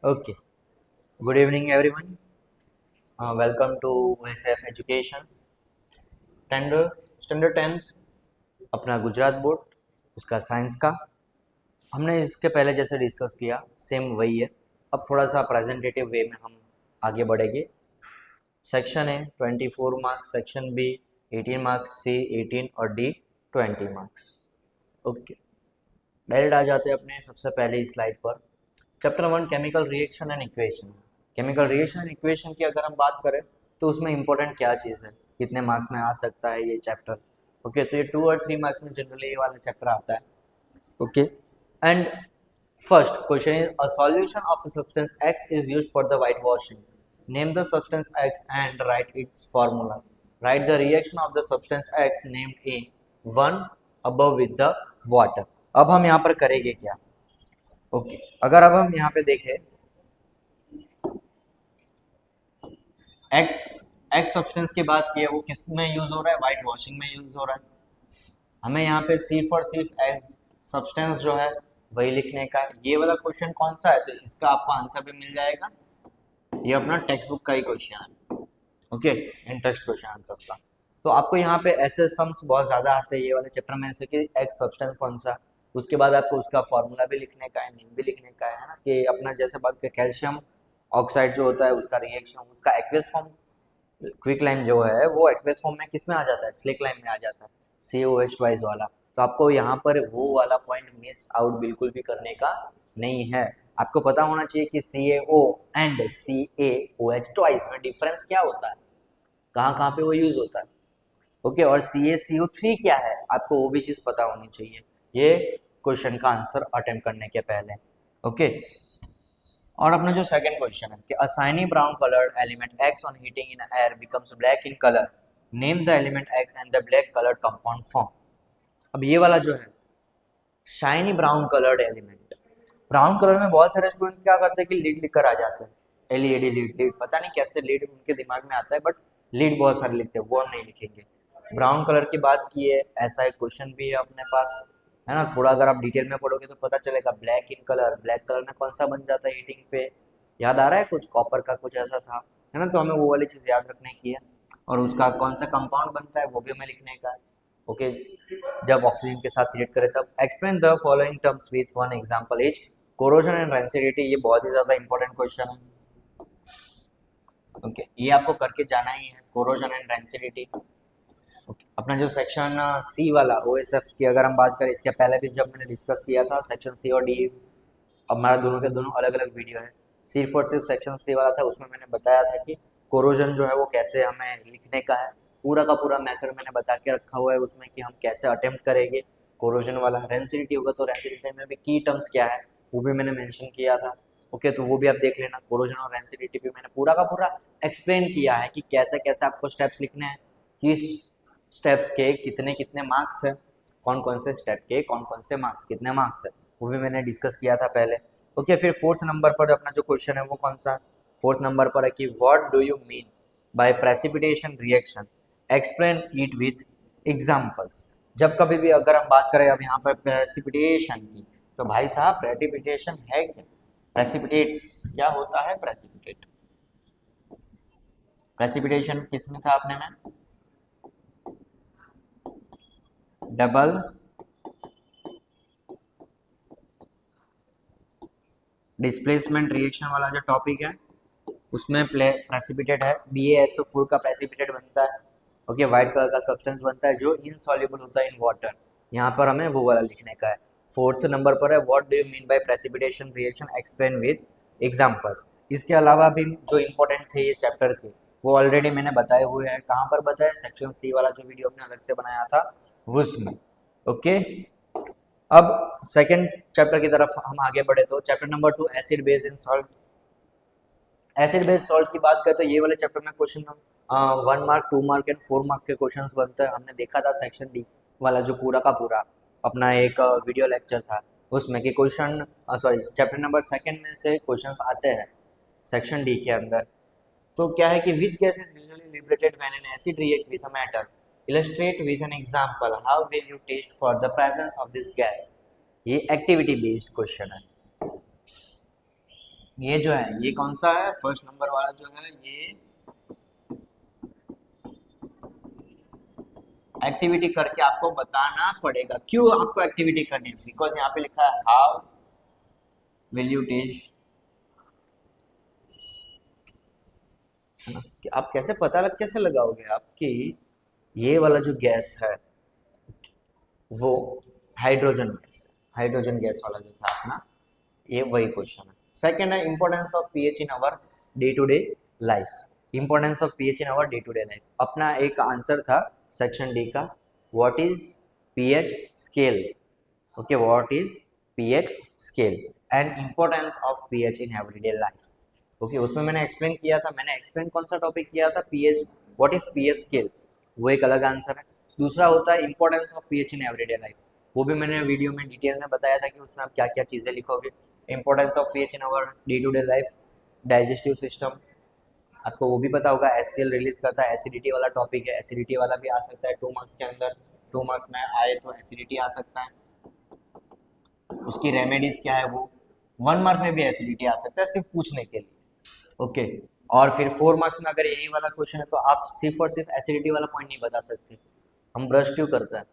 Okay. Good evening, everyone. Welcome to OSF Education. Standard 10th अपना Gujarat board उसका science का हमने इसके पहले जैसे डिस्कस किया सेम वही है। अब थोड़ा सा प्रेजेंटेटिव वे में हम आगे बढ़ेंगे। सेक्शन है 24 मार्क्स, सेक्शन बी 18 मार्क्स, सी 18 और डी 20 मार्क्स। ओके, डायरेक्ट आ जाते हैं अपने सबसे पहले इस स्लाइड पर। Chapter 1 chemical reaction and equation. Chemical reaction and equation की अगर हम बात करें तो उसमें इंपॉर्टेंट क्या चीज़ है, कितने मार्क्स में आ सकता है ये चैप्टर। ओके, तो ये 2 और 3 मार्क्स में जनरली ये वाला चैप्टर आता है। Okay, and first question is a solution of a substance X is used for the whitewashing. Name the substance X and write its formula. Write the reaction of the substance X named in 1 above with the water. अब हम यहाँ पर करेंगे क्या? Okay, अगर अब हम यहाँ पे देखें एक्स एक्स सब्सटेंस की बात की है, वो किस में यूज हो रहा है? वाइट वॉशिंग में यूज हो रहा है। हमें यहाँ पे सिर्फ एक्स सब्सटेंस जो है वही लिखने का है। ये वाला क्वेश्चन कौन सा है, तो इसका आपको आंसर भी मिल जाएगा। ये अपना टेक्स्ट बुक का ही क्वेश्चन है। ओके, इन टेक्स्ट क्वेश्चन आंसर्स का। तो आपको यहाँ पे ऐसे सम्स बहुत ज्यादा आते हैं ये वाले चैप्टर में, जैसे कि एक्स सब्सटेंस कौन सा, उसके बाद आपको उसका फॉर्मूला भी लिखने का है, नेम भी लिखने का है ना, कि अपना जैसे बात का कैल्शियम ऑक्साइड जो होता है उसका रिएक्शन, उसका एक्वेस फॉर्म, क्विक लाइम जो है वो एक्वेस फॉर्म में किस में आ जाता है? स्लिक लाइम में आ जाता है, COH ट्वाइस वाला। तो आपको यहाँ पर वो वाला पॉइंट मिस आउट बिल्कुल भी करने का नहीं है। आपको पता होना चाहिए कि CaO एंड CaOH ट्वाइस में डिफरेंस क्या होता है, कहाँ कहाँ पे वो यूज होता है। ओके, और CaCO3 क्या है, आपको वो भी चीज पता होनी चाहिए ये क्वेश्चन का आंसर अटेम्प्ट करने के पहले। ओके, और अपना जो सेकंड क्वेश्चन है कि अ shiny brown coloured element x on heating in air becomes black in colour, name the element x and the black coloured compound form. अब ये वाला जो है shiny brown coloured element, brown colour में बहुत सारे स्टूडेंट्स क्या करते हैं कि लीड लिखकर आ जाते हैं, LED लीड, लीड पता नहीं कैसे लीड उनके दिमाग में आता है, बट लीड बहुत सारे लिखते हैं, वो हम नहीं लिखेंगे। ब्राउन कलर की बात की है, ऐसा एक क्वेश्चन भी है अपने पास, है ना। थोड़ा अगर आप डिटेल में पढ़ोगे तो पता चलेगा। Black in colour, black colour में कौन सा बन जाता है हीटिंग पे, याद आ रहा है? कुछ कॉपर का कुछ ऐसा था, है ना। तो हमें वो वाली चीज़ याद रखने की है, और उसका कौन सा कंपाउंड बनता है वो भी हमें लिखने का है। ओके, जब ऑक्सीजन के साथ रिएक्ट करे तब। Explain the following terms with one example etch. Corrosion and rancidity, ये बहुत ही ज्यादा इंपॉर्टेंट क्वेश्चन है। ओके, ये आपको करके जाना ही है, कोरोजन एंड रेंसिडिटी। ओके, अपना जो सेक्शन सी वाला OSF की अगर हम बात करें, इसके पहले भी जब मैंने डिस्कस किया था सेक्शन सी और डी, हमारा दोनों के दोनों अलग अलग वीडियो है। सिर्फ और सिर्फ सेक्शन सी वाला था, उसमें मैंने बताया था कि कोरोजन जो है वो कैसे हमें लिखने का है, पूरा का पूरा मेथड मैंने बता के रखा हुआ है उसमें कि हम कैसे अटेम्प्ट करेंगे कोरोजन वाला। रेंसिडिटी होगा तो रेंसिडिटी में भी की टर्म्स क्या है वो भी मैंने मेंशन किया था। ओके, तो वो भी आप देख लेना। कोरोजन और रेंसिडिटी भी मैंने पूरा का पूरा एक्सप्लेन किया है कि कैसे कैसे आपको स्टेप्स लिखने हैं, किस स्टेप्स के कितने कितने मार्क्स है, कौन कौन से स्टेप के कौन कौन से मार्क्स, कितने मार्क्स है, वो भी मैंने डिस्कस किया था पहले। ओके, फिर फोर्थ नंबर पर अपना जो क्वेश्चन है वो कौन सा, फोर्थ नंबर पर है कि what do you mean by precipitation reaction, explain it with examples. जब कभी भी अगर हम बात करें अब यहाँ पर प्रेसिपिटेशन की, तो भाई साहब प्रेसिपिटेशन है क्या, प्रेसिपिटेट्स क्या होता है, प्रेसिपिटेट, प्रेसिपिटेशन किस में था अपने में, डबल डिस्प्लेसमेंट रिएक्शन वाला जो टॉपिक है उसमें प्रेसिपिटेट है। BaSO4 का प्रेसिपिटेट बनता है। ओके, व्हाइट कलर का सब्सटेंस बनता है जो इनसॉल्युबल होता है इन वाटर। यहाँ पर हमें वो वाला लिखने का है। फोर्थ नंबर पर है what do you mean by precipitation reaction, explain with examples. इसके अलावा भी जो इंपॉर्टेंट थे ये चैप्टर के, वो ऑलरेडी मैंने बताए हुए हैं। कहाँ पर बताया? सेक्शन सी वाला जो वीडियो हमने अलग से बनाया था उसमें। ओके, अब सेकेंड चैप्टर की तरफ हम आगे बढ़े तो chapter number 2 acid base in salt. Acid base salt की बात करें तो ये वाले चैप्टर में question 1 mark, 2 mark and 4 mark के क्वेश्चंस बनते हैं। हमने देखा था सेक्शन डी वाला जो पूरा का पूरा अपना एक वीडियो लेक्चर था उसमें कि question sorry chapter number second में से क्वेश्चंस आते हैं सेक्शन डी के अंदर। तो क्या है कि which gas is usually liberated when an acid react with a metal, illustrate with an example, how will you test for the presence of this gas. ये एक्टिविटी बेस्ड क्वेश्चन है। ये जो है ये कौन सा है, फर्स्ट नंबर वाला जो है ये एक्टिविटी करके आपको बताना पड़ेगा। क्यों आपको एक्टिविटी करनी है? बिकॉज यहाँ पे लिखा है हाउ विल यू टीच, है ना? कि आप कैसे पता लग कैसे लगाओगे आपकी ये वाला जो गैस है वो हाइड्रोजन गैस, हाइड्रोजन गैस वाला जो था अपना, ये वही क्वेश्चन है। सेकेंड है importance of pH in our day to day life. Importance of pH in our day to day life अपना एक आंसर था सेक्शन डी का, what is pH scale. Okay, what is pH scale and importance of pH in everyday life. Okay, उसमें मैंने explain किया था, मैंने explain कौन सा टॉपिक किया था, pH, what is pH scale, वो एक अलग आंसर है। दूसरा होता है importance of pH in everyday life, वो भी मैंने वीडियो में डिटेल में बताया था कि उसमें आप क्या क्या चीज़ें लिखोगे। Importance of pH in our day to day life, digestive system, आपको वो भी पता होगा, एचसीएल रिलीज करता है, एसिडिटी वाला टॉपिक है, एसिडिटी वाला भी आ सकता है 2 मार्क्स के अंदर, 2 मार्क्स में आए तो एसिडिटी आ सकता है, उसकी रेमेडीज क्या है वो 1 मार्क में भी एसिडिटी आ सकता है सिर्फ पूछने के लिए। ओके, और फिर 4 मार्क्स में अगर यही वाला क्वेश्चन है तो आप सिर्फ और सिर्फ एसिडिटी वाला पॉइंट नहीं बता सकते। हम ब्रश क्यों करते हैं?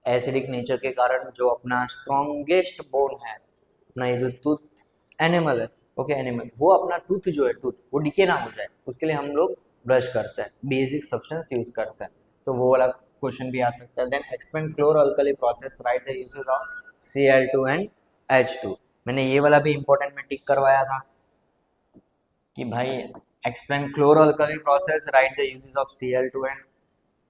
एसिडिक नेचर के कारण जो अपना स्ट्रॉन्गेस्ट बोन है, अपना ये जो टूथ एनिमल है, ओके एनिमल, वो अपना टूथ जो है टूथ वो डिके ना हो जाए उसके लिए हम लोग ब्रश करते हैं, बेसिक सब्सटेंस यूज करते हैं, तो वो वाला क्वेश्चन भी आ सकता है। Then expand chloro alkali process, write the uses of Cl2 and H2। मैंने ये वाला भी इंपॉर्टेंट में टिक करवाया था कि भाई explain chloro alkali process, write the uses of Cl2 and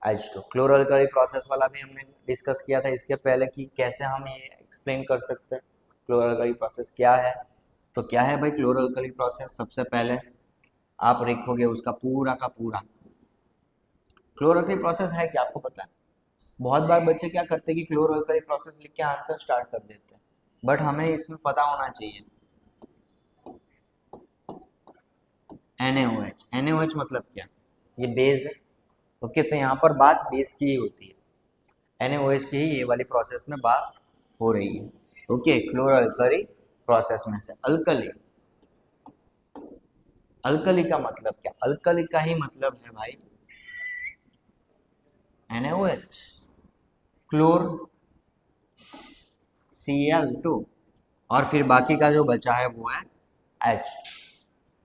H2। Chloro alkali process वाला भी हमने डिस्कस किया था इसके पहले कि कैसे हम ये एक्सप्लेन कर सकते हैं क्लोरो अल्कली प्रोसेस क्या है। तो क्या है भाई क्लोरो अल्कली प्रोसेस? सबसे पहले आप लिखोगे उसका पूरा का पूरा, क्लोरो अल्कली प्रोसेस है क्या आपको पता है? बहुत बार बच्चे क्या करते हैं कि क्लोरो अल्कली प्रोसेस लिख के आंसर स्टार्ट कर देते हैं, बट हमें इसमें पता होना चाहिए NaOH। NaOH मतलब क्या? ये बेस है। ओके, तो यहाँ पर बात बेस की ही होती है, NaOH की ही ये वाली प्रोसेस में बात हो रही है। ओके, क्लोरो अल्कली प्रोसेस में से अल्कली, अल्कली का मतलब क्या? अल्कली का ही मतलब है भाई NaOH, क्लोर Cl2, और फिर बाकी का जो बचा है वो है H।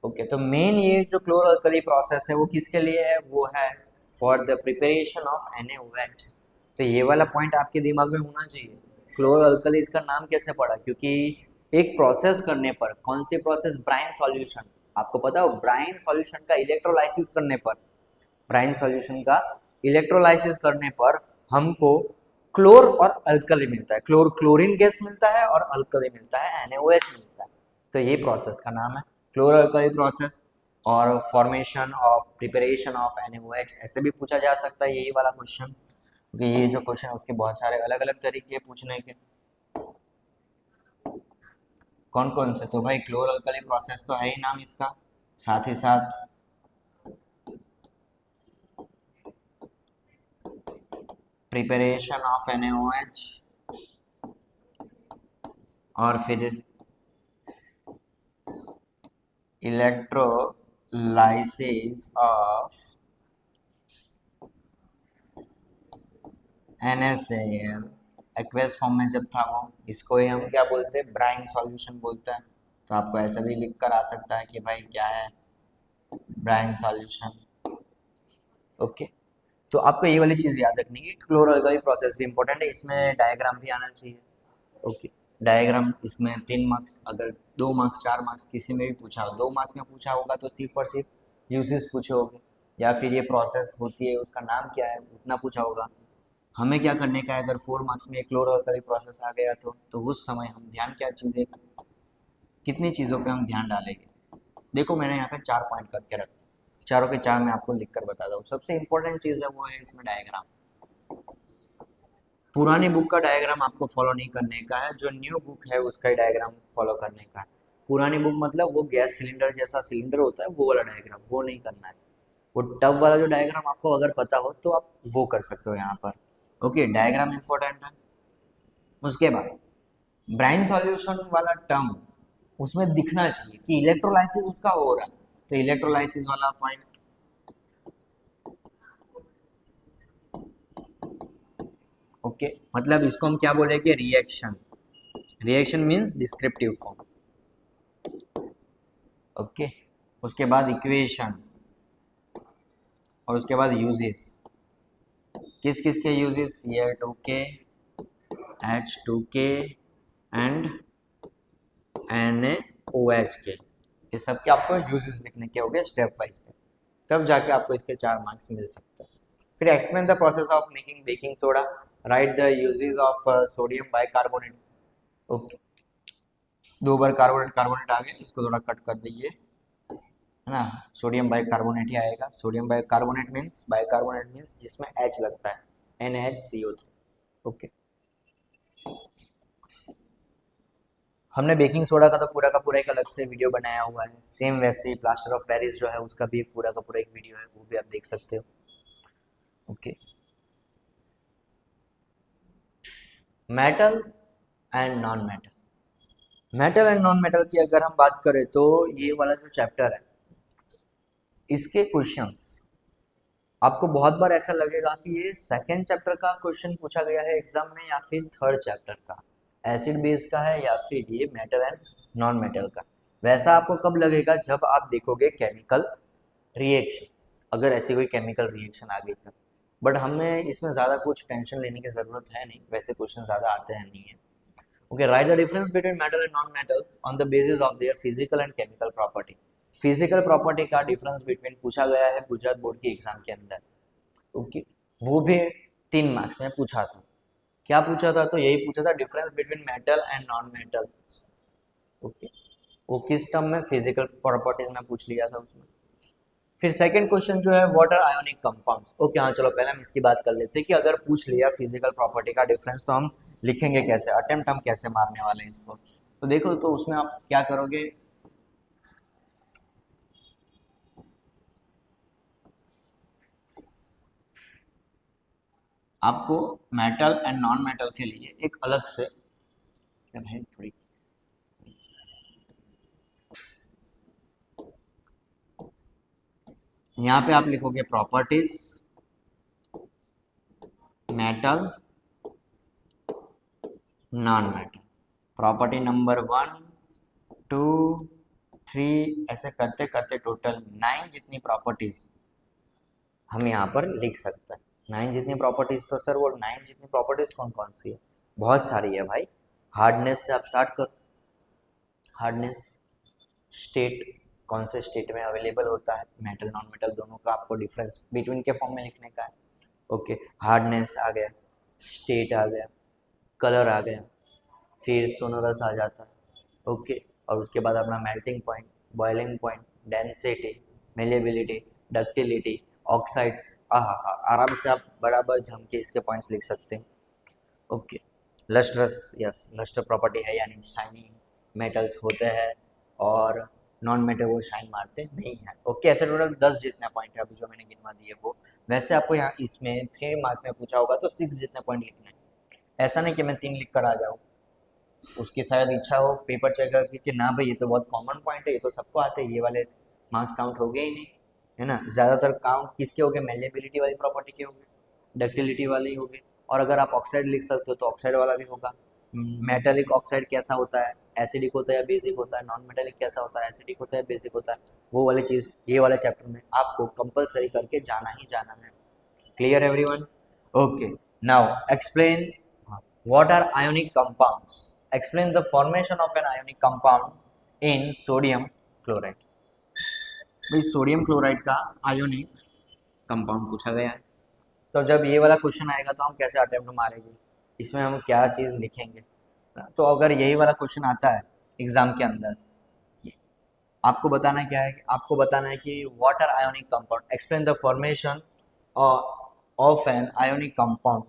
ओके, तो मेन ये जो क्लोरो अल्कली प्रोसेस है वो किसके लिए है? वो है for the preparation of NaOH। तो ये वाला पॉइंट आपके दिमाग में होना चाहिए। क्लोरो अल्कली इसका नाम कैसे पड़ा? क्योंकि एक प्रोसेस करने पर, कौन सी प्रोसेस? ब्राइन सॉल्यूशन, आपको पता हो ब्राइन सॉल्यूशन का इलेक्ट्रोलाइसिस करने पर, ब्राइन सॉल्यूशन का इलेक्ट्रोलाइसिस करने पर हमको क्लोर और अल्कली मिलता है, क्लोर क्लोरीन गैस मिलता है और अल्कली मिलता है NaOH मिलता है। तो ये प्रोसेस का नाम है क्लोरो अल्कली प्रोसेस। और formation of preparation of NaOH ऐसे भी पूछा जा सकता है यही वाला क्वेश्चन, क्योंकि ये जो क्वेश्चन है उसके बहुत सारे अलग अलग तरीके पूछने के। कौन कौन से? तो भाई क्लोरो अल्कली प्रोसेस तो है ही नाम इसका, साथ ही साथ प्रिपरेशन ऑफ NaOH, और फिर electrolysis of NaCl aqueous form में जब था वो, इसको ही हम क्या बोलते हैं? ब्राइन सॉल्यूशन बोलते हैं। तो आपको ऐसा भी लिख कर आ सकता है कि भाई क्या है ब्राइन सॉल्यूशन। ओके, तो आपको ये वाली चीज़ याद रखनी है, क्लोरो अल्कली प्रोसेस भी इंपॉर्टेंट है, इसमें डायग्राम भी आना चाहिए। ओके, डायग्राम इसमें 3 मार्क्स, अगर 2 मार्क्स 4 मार्क्स किसी में भी पूछा हो, 2 मार्क्स में पूछा होगा तो सिर्फ और सिर्फ यूजेस पूछे होंगे, या फिर ये प्रोसेस होती है उसका नाम क्या है उतना पूछा होगा। हमें क्या करने का है, अगर 4 मार्क्स में क्लोरो अल्कली प्रोसेस आ गया तो उस समय हम ध्यान क्या चीज़ें, कितनी चीज़ों पे हम ध्यान डालेंगे। देखो मैंने यहाँ पे 4 पॉइंट करके रखे, चारों के चार मैं आपको लिख कर बताता हूँ। सबसे इंपॉर्टेंट चीज़ है वो है इसमें डायग्राम। पुरानी बुक का डायग्राम आपको फॉलो नहीं करने का है, जो न्यू बुक है उसका ही डायग्राम फॉलो करने का है। पुरानी बुक मतलब वो गैस सिलेंडर जैसा सिलेंडर होता है वो वाला डायग्राम, वो नहीं करना है। वो टब वाला जो डायग्राम आपको अगर पता हो तो आप वो कर सकते हो यहाँ पर। ओके, डायग्राम इंपॉर्टेंट है। उसके बाद ब्राइन सॉल्यूशन वाला टर्म उसमें दिखना चाहिए कि इलेक्ट्रोलाइसिस उसका हो रहा है, तो इलेक्ट्रोलाइसिस वाला पॉइंट। ओके, मतलब इसको हम क्या बोलेंगे, reaction. Reaction means descriptive form. Okay, उसके बाद इक्वेशन, और उसके बाद यूजेस। किस किस के uses, Cl2k, H2k and NaOH के, ये सब के आपको यूजेस लिखने के हो गए स्टेप वाइज के, तब जाके आपको इसके 4 मार्क्स मिल सकते हैं। फिर explain the process of making baking soda, write the uses of sodium bicarbonate. Okay, 2 बार कार्बोनेट कार्बोनेट आ गया, इसको थोड़ा कट कर दीजिए, है ना, सोडियम बाइकार्बोनेट ही आएगा। सोडियम बाइकार्बोनेट मीन्स जिसमें H लगता है, NaHCO3। ओके, हमने बेकिंग सोडा का पूरा एक अलग से वीडियो बनाया हुआ है, सेम वैसे ही प्लास्टर ऑफ पेरिस जो है उसका भी एक पूरा का पूरा एक वीडियो है, वो भी आप देख सकते हो। Okay, metal and non metal. Metal and non metal की अगर हम बात करें तो ये वाला जो चैप्टर है, इसके क्वेश्चंस आपको बहुत बार ऐसा लगेगा कि ये सेकेंड चैप्टर का क्वेश्चन पूछा गया है एग्जाम में, या फिर थर्ड चैप्टर का एसिड बेस का है, या फिर ये मेटल एंड नॉन मेटल का। वैसा आपको कब लगेगा, जब आप देखोगे केमिकल रिएक्शंस, अगर ऐसी कोई केमिकल रिएक्शन आ गई तब। बट हमें इसमें ज़्यादा कुछ टेंशन लेने की ज़रूरत है नहीं, वैसे क्वेश्चन ज़्यादा आते हैं नहीं है। Okay, right the difference between metal and non metal on the basis of their physical and chemical property. Physical property का डिफरेंस बिटवीन पूछा गया है गुजरात बोर्ड के एग्जाम के अंदर। ओके, वो भी 3 मार्क्स में पूछा था। क्या पूछा था, तो यही पूछा था difference between metal and non metal. Okay, वो किस टर्म में, फिजिकल प्रॉपर्टीज में पूछ लिया था उसमें। फिर सेकंड क्वेश्चन जो है वाटर आयोनिक कंपाउंड्स। ओके, हाँ चलो पहले हम इसकी बात कर लेते हैं कि अगर पूछ लिया फिजिकल प्रॉपर्टी का डिफरेंस तो हम लिखेंगे कैसे, अटेम्प्ट हम कैसे मारने वाले हैं इसको। तो देखो, तो उसमें आप क्या करोगे, आपको मेटल एंड नॉन मेटल के लिए एक अलग से भाई थोड़ी, यहाँ पे आप लिखोगे properties metal non metal, property number 1 2 3, ऐसे करते करते टोटल 9 जितनी प्रॉपर्टीज हम यहाँ पर लिख सकते हैं। 9 जितनी प्रॉपर्टीज, तो सर वो 9 जितनी प्रॉपर्टीज कौन कौन सी है, बहुत सारी है भाई। हार्डनेस से आप स्टार्ट करो, हार्डनेस, स्टेट, कौन से स्टेट में अवेलेबल होता है, मेटल नॉन मेटल दोनों का आपको डिफरेंस बिटवीन के फॉर्म में लिखने का है। ओके, हार्डनेस आ गया, स्टेट आ गया, कलर आ गया, फिर सोनोरस आ जाता है। ओके, और उसके बाद अपना melting point, boiling point, density, malleability, ductility, oxides. हाँ, आराम से आप बराबर जम के इसके पॉइंट्स लिख सकते हैं। Okay, lustrous, yes, lustre property है, यानी शाइनी मेटल्स होते हैं, और नॉन मेटल वो शाइन मारते नहीं हैं। ओके, ऐसे टोटल 10 जितने पॉइंट है अभी जो मैंने गिनवा दिए वो। वैसे आपको यहाँ इसमें 3 मार्क्स में पूछा होगा तो 6 जितने पॉइंट लिखने हैं, ऐसा नहीं कि मैं 3 लिख कर आ जाऊँ। उसकी शायद इच्छा हो पेपर चेक करके कि ना भाई ये तो बहुत कॉमन पॉइंट है, ये तो सबको आते हैं, ये वाले मार्क्स काउंट हो गए ही नहीं, है ना। ज़्यादातर काउंट किसके हो गए, मेलेबिलिटी वाली प्रॉपर्टी के हो गए, डक्टिलिटी वाले ही हो गए। और अगर आप ऑक्साइड लिख सकते हो तो ऑक्साइड वाला भी होगा। मेटेलिक ऑक्साइड कैसा होता है, एसिडिक होता है या बेसिक होता है, नॉन मेटेलिक कैसा होता है, एसिडिक होता है बेसिक होता है, वो वाली चीज़ ये वाले चैप्टर में आपको कंपलसरी करके जाना ही जाना है। Clear everyone? Okay, now explain what are ionic compounds, explain the formation of an ionic compound in sodium chloride। भाई सोडियम क्लोराइड का आयोनिक कंपाउंड पूछा गया है, तो जब ये वाला क्वेश्चन आएगा तो हम कैसे अटेम्प्ट मारेंगे, इसमें हम क्या चीज़ लिखेंगे। तो अगर यही वाला क्वेश्चन आता है एग्जाम के अंदर, आपको बताना क्या है, आपको बताना है कि water ionic compound, explain the formation of an ionic compound.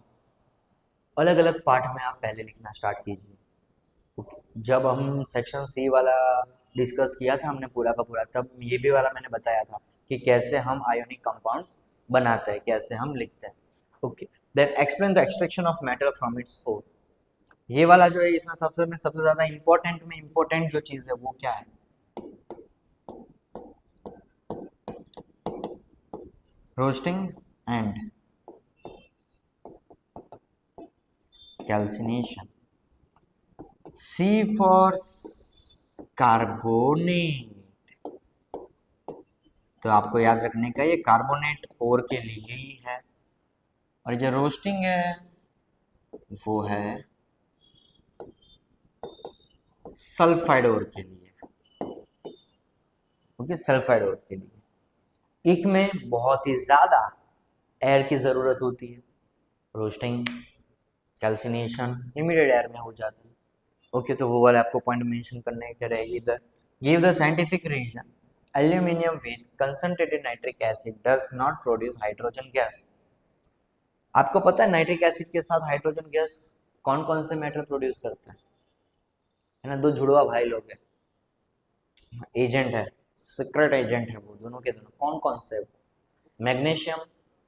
अलग अलग पार्ट में आप पहले लिखना स्टार्ट कीजिए। ओके, जब हम सेक्शन सी वाला डिस्कस किया था हमने पूरा का पूरा, तब ये भी वाला मैंने बताया था कि कैसे हम आयोनिक कंपाउंड्स बनाते हैं, कैसे हम लिखते हैं। Okay, then explain the extraction of metal from its ore. ये वाला जो है इसमें सबसे ज्यादा इम्पोर्टेंट जो चीज है वो क्या है? Roasting and calcination. C for carbonate. तो आपको याद रखने का ये कार्बोनेट ओर के लिए ही है, और जो रोस्टिंग है वो है सल्फाइड ओर के लिए। ओके, सल्फाइड ओर के लिए इक में बहुत ही ज्यादा एयर की जरूरत होती है। रोस्टिंग कैल्सिनेशन लिमिटेड एयर में हो जाती है। ओके, तो वो वाले आपको पॉइंट मेंशन करने के रहेगी इधर। Give the scientific reason aluminium with concentrated nitric acid does not produce hydrogen gas. आपको पता है नाइट्रिक एसिड के साथ हाइड्रोजन गैस कौन कौन से मेटल प्रोड्यूस करते हैं? है ना, दो जुड़वा भाई लोग हैं, एजेंट है, सीक्रेट एजेंट है वो दोनों के दोनों। कौन कौन से? Magnesium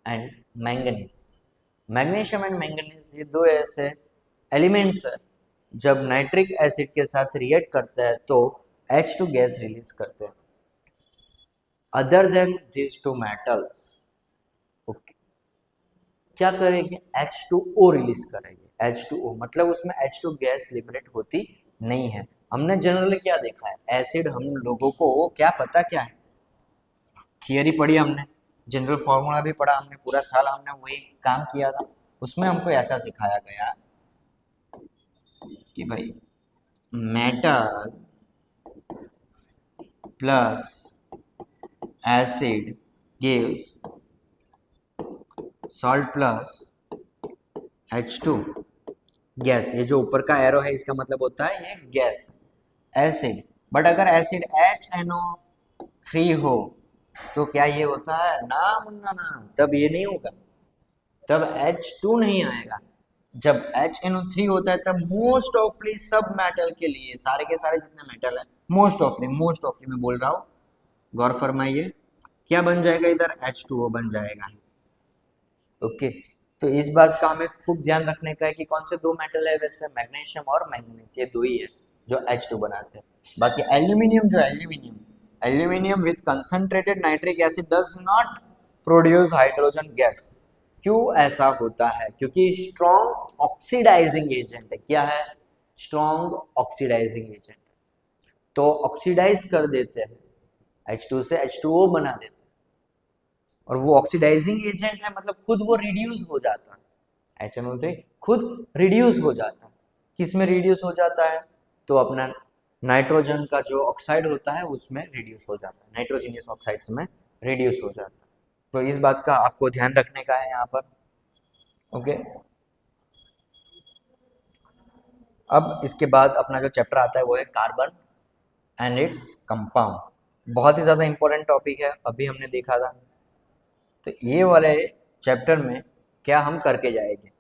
and manganese. Magnesium and manganese ये दो ऐसे एलिमेंट्स है, जब नाइट्रिक एसिड के साथ रिएक्ट करता है तो H2 गैस रिलीज करते हैं। Other than this two metals, okay, क्या करेगी? H2O रिलीज करेगी। H2O मतलब उसमें H2 गैस लिबरेट होती नहीं है। हमने जनरली क्या देखा है, एसिड हम लोगों को क्या पता क्या है, थियरी पढ़ी हमने, जनरल फॉर्मूला भी पढ़ा हमने, पूरा साल हमने वही काम किया था। उसमें हमको ऐसा सिखाया गया कि भाई metal plus acid gives salt plus H2 gas. ये जो ऊपर का एरो है इसका मतलब होता है ये गैस, एसिड। बट अगर एसिड HNO3 हो तो क्या ये होता है? ना मुन्ना ना, तब ये नहीं होगा, तब H2 नहीं आएगा। जब HNO3 होता है तब मोस्ट ऑफली सब मेटल के लिए, सारे के सारे जितने मेटल है, मोस्ट ऑफली मैं बोल रहा हूँ, गौर फरमाइए, क्या बन जाएगा इधर? H2O बन जाएगा। ओके, तो इस बात का हमें खूब ध्यान रखने का है कि कौन से दो मेटल है, वैसे मैग्नीशियम और मैंगनीज, ये दो ही है जो H2 बनाते हैं। बाकी एल्यूमिनियम जो aluminium with concentrated nitric acid does not produce hydrogen gas. क्यों ऐसा होता है? क्योंकि स्ट्रॉन्ग ऑक्सीडाइजिंग एजेंट है। क्या है? Strong oxidising agent. तो ऑक्सीडाइज कर देते हैं, H2 से H2O बना देते हैं, और वो ऑक्सीडाइजिंग एजेंट है, मतलब खुद वो रिड्यूस हो जाता है। HNO3 खुद रिड्यूस हो जाता है। किस में रिड्यूस हो जाता है? तो अपना नाइट्रोजन का जो ऑक्साइड होता है उसमें रिड्यूस हो जाता है, नाइट्रोजनियस ऑक्साइड्स में रिड्यूस हो जाता है। तो इस बात का आपको ध्यान रखने का है यहाँ पर। ओके, अब इसके बाद अपना जो चैप्टर आता है वो है कार्बन एंड इट्स कंपाउंड। बहुत ही ज़्यादा इंपॉर्टेंट टॉपिक है, अभी हमने देखा था। तो ये वाले चैप्टर में क्या हम करके जाएंगे,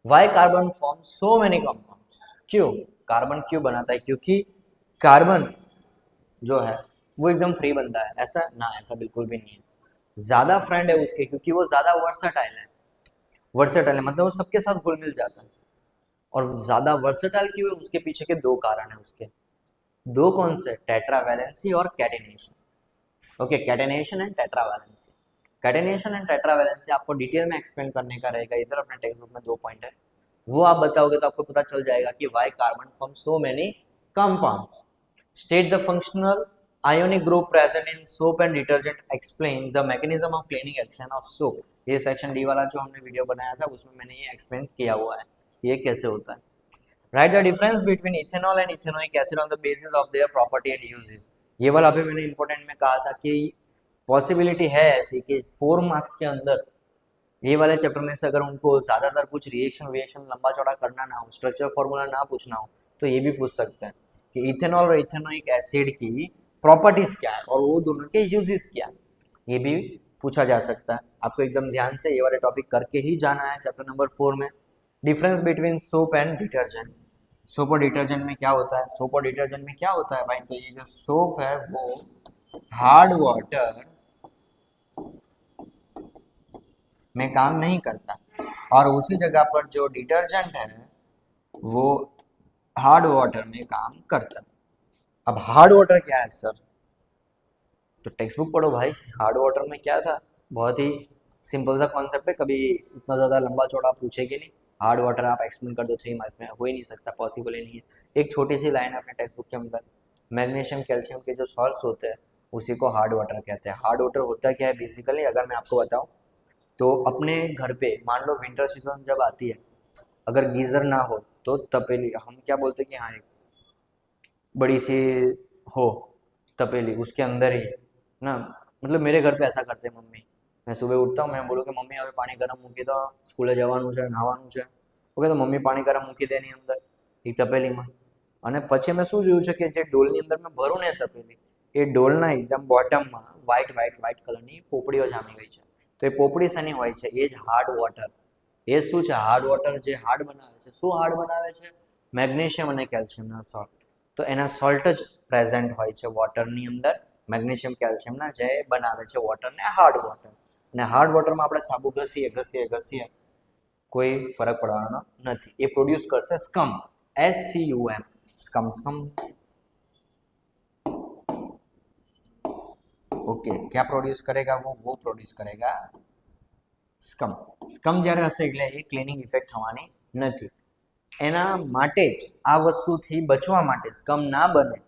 why carbon form so many compounds. क्यों कार्बन क्यों बनाता है? क्योंकि कार्बन जो है वो एकदम फ्री बनता है, ऐसा ना, ऐसा बिल्कुल भी नहीं है। ज़्यादा फ्रेंड है उसके, क्योंकि वो ज़्यादा वर्सटाइल है। वर्सटाइल है मतलब वो सबके साथ घुल मिल जाता है। और ज़्यादा वर्सटाइल क्यों है, उसके पीछे के दो कारण है उसके। दो कौन से? टेट्रावैलेंसी और catenation. Okay, catenation and tetravalency. Catenation and tetravalency आपको डिटेल में एक्सप्लेन करने का रहेगा, इधर अपने टेक्स्ट बुक में 2 पॉइंट है, वो आप बताओगे तो आपको पता चल जाएगा कि why carbon form so many compounds. State the functional ionic group present in soap and detergent, explain the mechanism of cleaning action of soap। ये सेक्शन डी वाला जो हमने वीडियो बनाया था उसमें मैंने ये एक्सप्लेन किया हुआ है ये कैसे होता है। Right the difference between ethanol and ethanoic acid on the basis of their property and uses. ये वाला भी मैंने इंपॉर्टेंट में कहा था कि पॉसिबिलिटी है ऐसी कि 4 मार्क्स के अंदर ये वाले चैप्टर में से अगर उनको ज़्यादातर कुछ रिएक्शन लंबा चौड़ा करना ना हो, स्ट्रक्चर फॉर्मूला ना पूछना हो, तो ये भी पूछ सकते हैं कि इथेनॉल और इथेनोइक एसिड की प्रॉपर्टीज क्या है और वो दोनों के यूजेस क्या है, ये भी पूछा जा सकता है। आपको एकदम ध्यान से ये वाले टॉपिक करके ही जाना है चैप्टर नंबर 4 में। Difference between soap and detergent. Soap और डिटर्जेंट में क्या होता है? सोप और डिटर्जेंट में क्या होता है भाई? तो ये जो सोप है वो हार्ड वाटर में काम नहीं करता, और उसी जगह पर जो डिटर्जेंट है वो हार्ड वाटर में काम करता है। अब हार्ड वाटर क्या है सर, तो टेक्स्ट बुक पढ़ो भाई। हार्ड वाटर में क्या था, बहुत ही सिंपल सा कॉन्सेप्ट है, कभी इतना ज़्यादा लंबा चौड़ा पूछेगी नहीं। हार्ड वाटर आप एक्सप्लेन कर दो 3 मार्क्स में, हो ही नहीं सकता, पॉसिबल ही नहीं है। एक छोटी सी लाइन है अपने टेक्स्ट बुक के अंदर, मैग्नीशियम कैल्शियम के जो सॉल्ट्स होते हैं उसी को हार्ड वाटर कहते हैं। हार्ड वाटर होता क्या है बेसिकली, अगर मैं आपको बताऊँ तो अपने घर पे मान लो विंटर सीजन जब आती है, अगर गीज़र ना हो तो तपेली, हम क्या बोलते हैं कि हाँ एक बड़ी सी हो तपेली, उसके अंदर ही ना, मतलब मेरे घर पे ऐसा करते हैं मम्मी। मैं सुबह उठता हूँ, मैं बोलूँ कि मम्मी હવે પાણી ગરમ મૂકી દો, સ્કૂલે જવાનું છે, નહાવાનું છે, ઓકે તો મમ્મી પાણી ગરમ મૂકી દે એની અંદર એ તપેલીમાં, અને પછી મેં શું જોયું છે કે જે ડોલની અંદર મેં ભરું ને તપેલી, એ ડોલના એકદમ બોટમમાં વ્હાઈટ વ્હાઈટ વ્હાઈટ કલરની પોપડીઓ જામી ગઈ છે, તો એ પોપડી શેની હોય છે, એ જ હાર્ડ વોટર। એ શું છે હાર્ડ વોટર, જે હાર્ડ બનાવે છે, શું હાર્ડ બનાવે છે, મેગ્નેશિયમ અને કેલ્શિયમના સોલ્ટ। તો એના સોલ્ટ જ પ્રેઝન્ટ હોય છે વોટરની અંદર, મેગ્નેશિયમ કેલ્શિયમના, જે બનાવે છે વોટરને હાર્ડ વોટર। અને હાર્ડ વોટરમાં આપણે સાબુ ઘસીએ ઘસીએ ઘસીએ કોઈ ફરક પડવાનો નથી, એ પ્રોડ્યુસ કરશે સ્કમ, SCUM, સ્કમ સ્કમ। ઓકે, क्या प्रोड्यूस करेगा वो प्रोड्यूस करेगा સ્કમ। સ્કમ જ્યારે હશે એટલે એ ક્લિનિંગ ઇફેક્ટ થવાની નથી। એના માટે જ આ વસ્તુથી બચવા માટે, સ્કમ ના બને,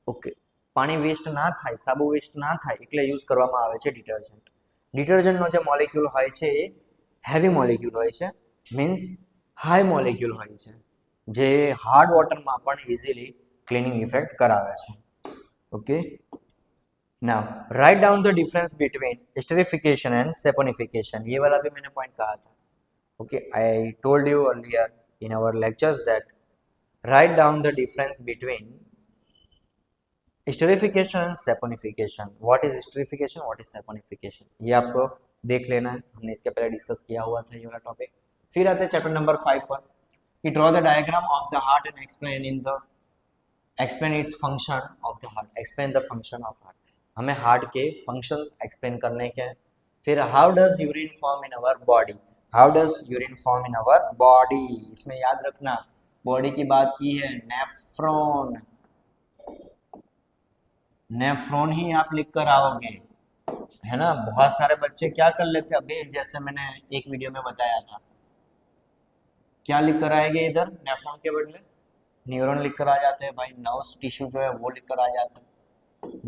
ઓકે, પાણી વેસ્ટ ના થાય, સાબુ વેસ્ટ ના થાય, એટલે યુઝ કરવામાં આવે છે ડિટર્જન્ટ। ડિટર્જન્ટનો જે મોલેક્યુલ હોય છે એ હેવી મોલેક્યુલ હોય છે, મીન્સ હાઈ મોલેક્યુલ હોય છે, જે હાર્ડ વોટરમાં પણ ઇઝીલી ક્લિનિંગ ઇફેક્ટ કરાવે છે। Okay, now write down the difference between esterification and saponification, ये वाला भी मैंने पॉइंट कहा था। Okay, I told you earlier in our lectures that write down the difference between esterification and saponification। what is esterification, what is saponification, ये आपको देख लेना है, हमने इसके पहले डिस्कस किया हुआ था ये वाला टॉपिक। फिर आते हैं चैप्टर नंबर 5 पर, कि draw the diagram of the heart and explain its function of the heart, explain the function of heart, हमें हार्ट के फंक्शन एक्सप्लेन करने के हैं। फिर how does urine form in our body, how does urine form in our body, इसमें याद रखना body की बात की है, नेफ्रॉन, नेफ्रॉन ही आप लिख कर आओगे, है ना। बहुत सारे बच्चे क्या कर लेते हैं अभी, जैसे मैंने एक वीडियो में बताया था, क्या लिख कर आएंगे इधर नेफ्रॉन के बदले, न्यूरॉन लिख कर आ जाते हैं भाई, नर्व टिश्यू जो है वो लिख कर आ जाता है,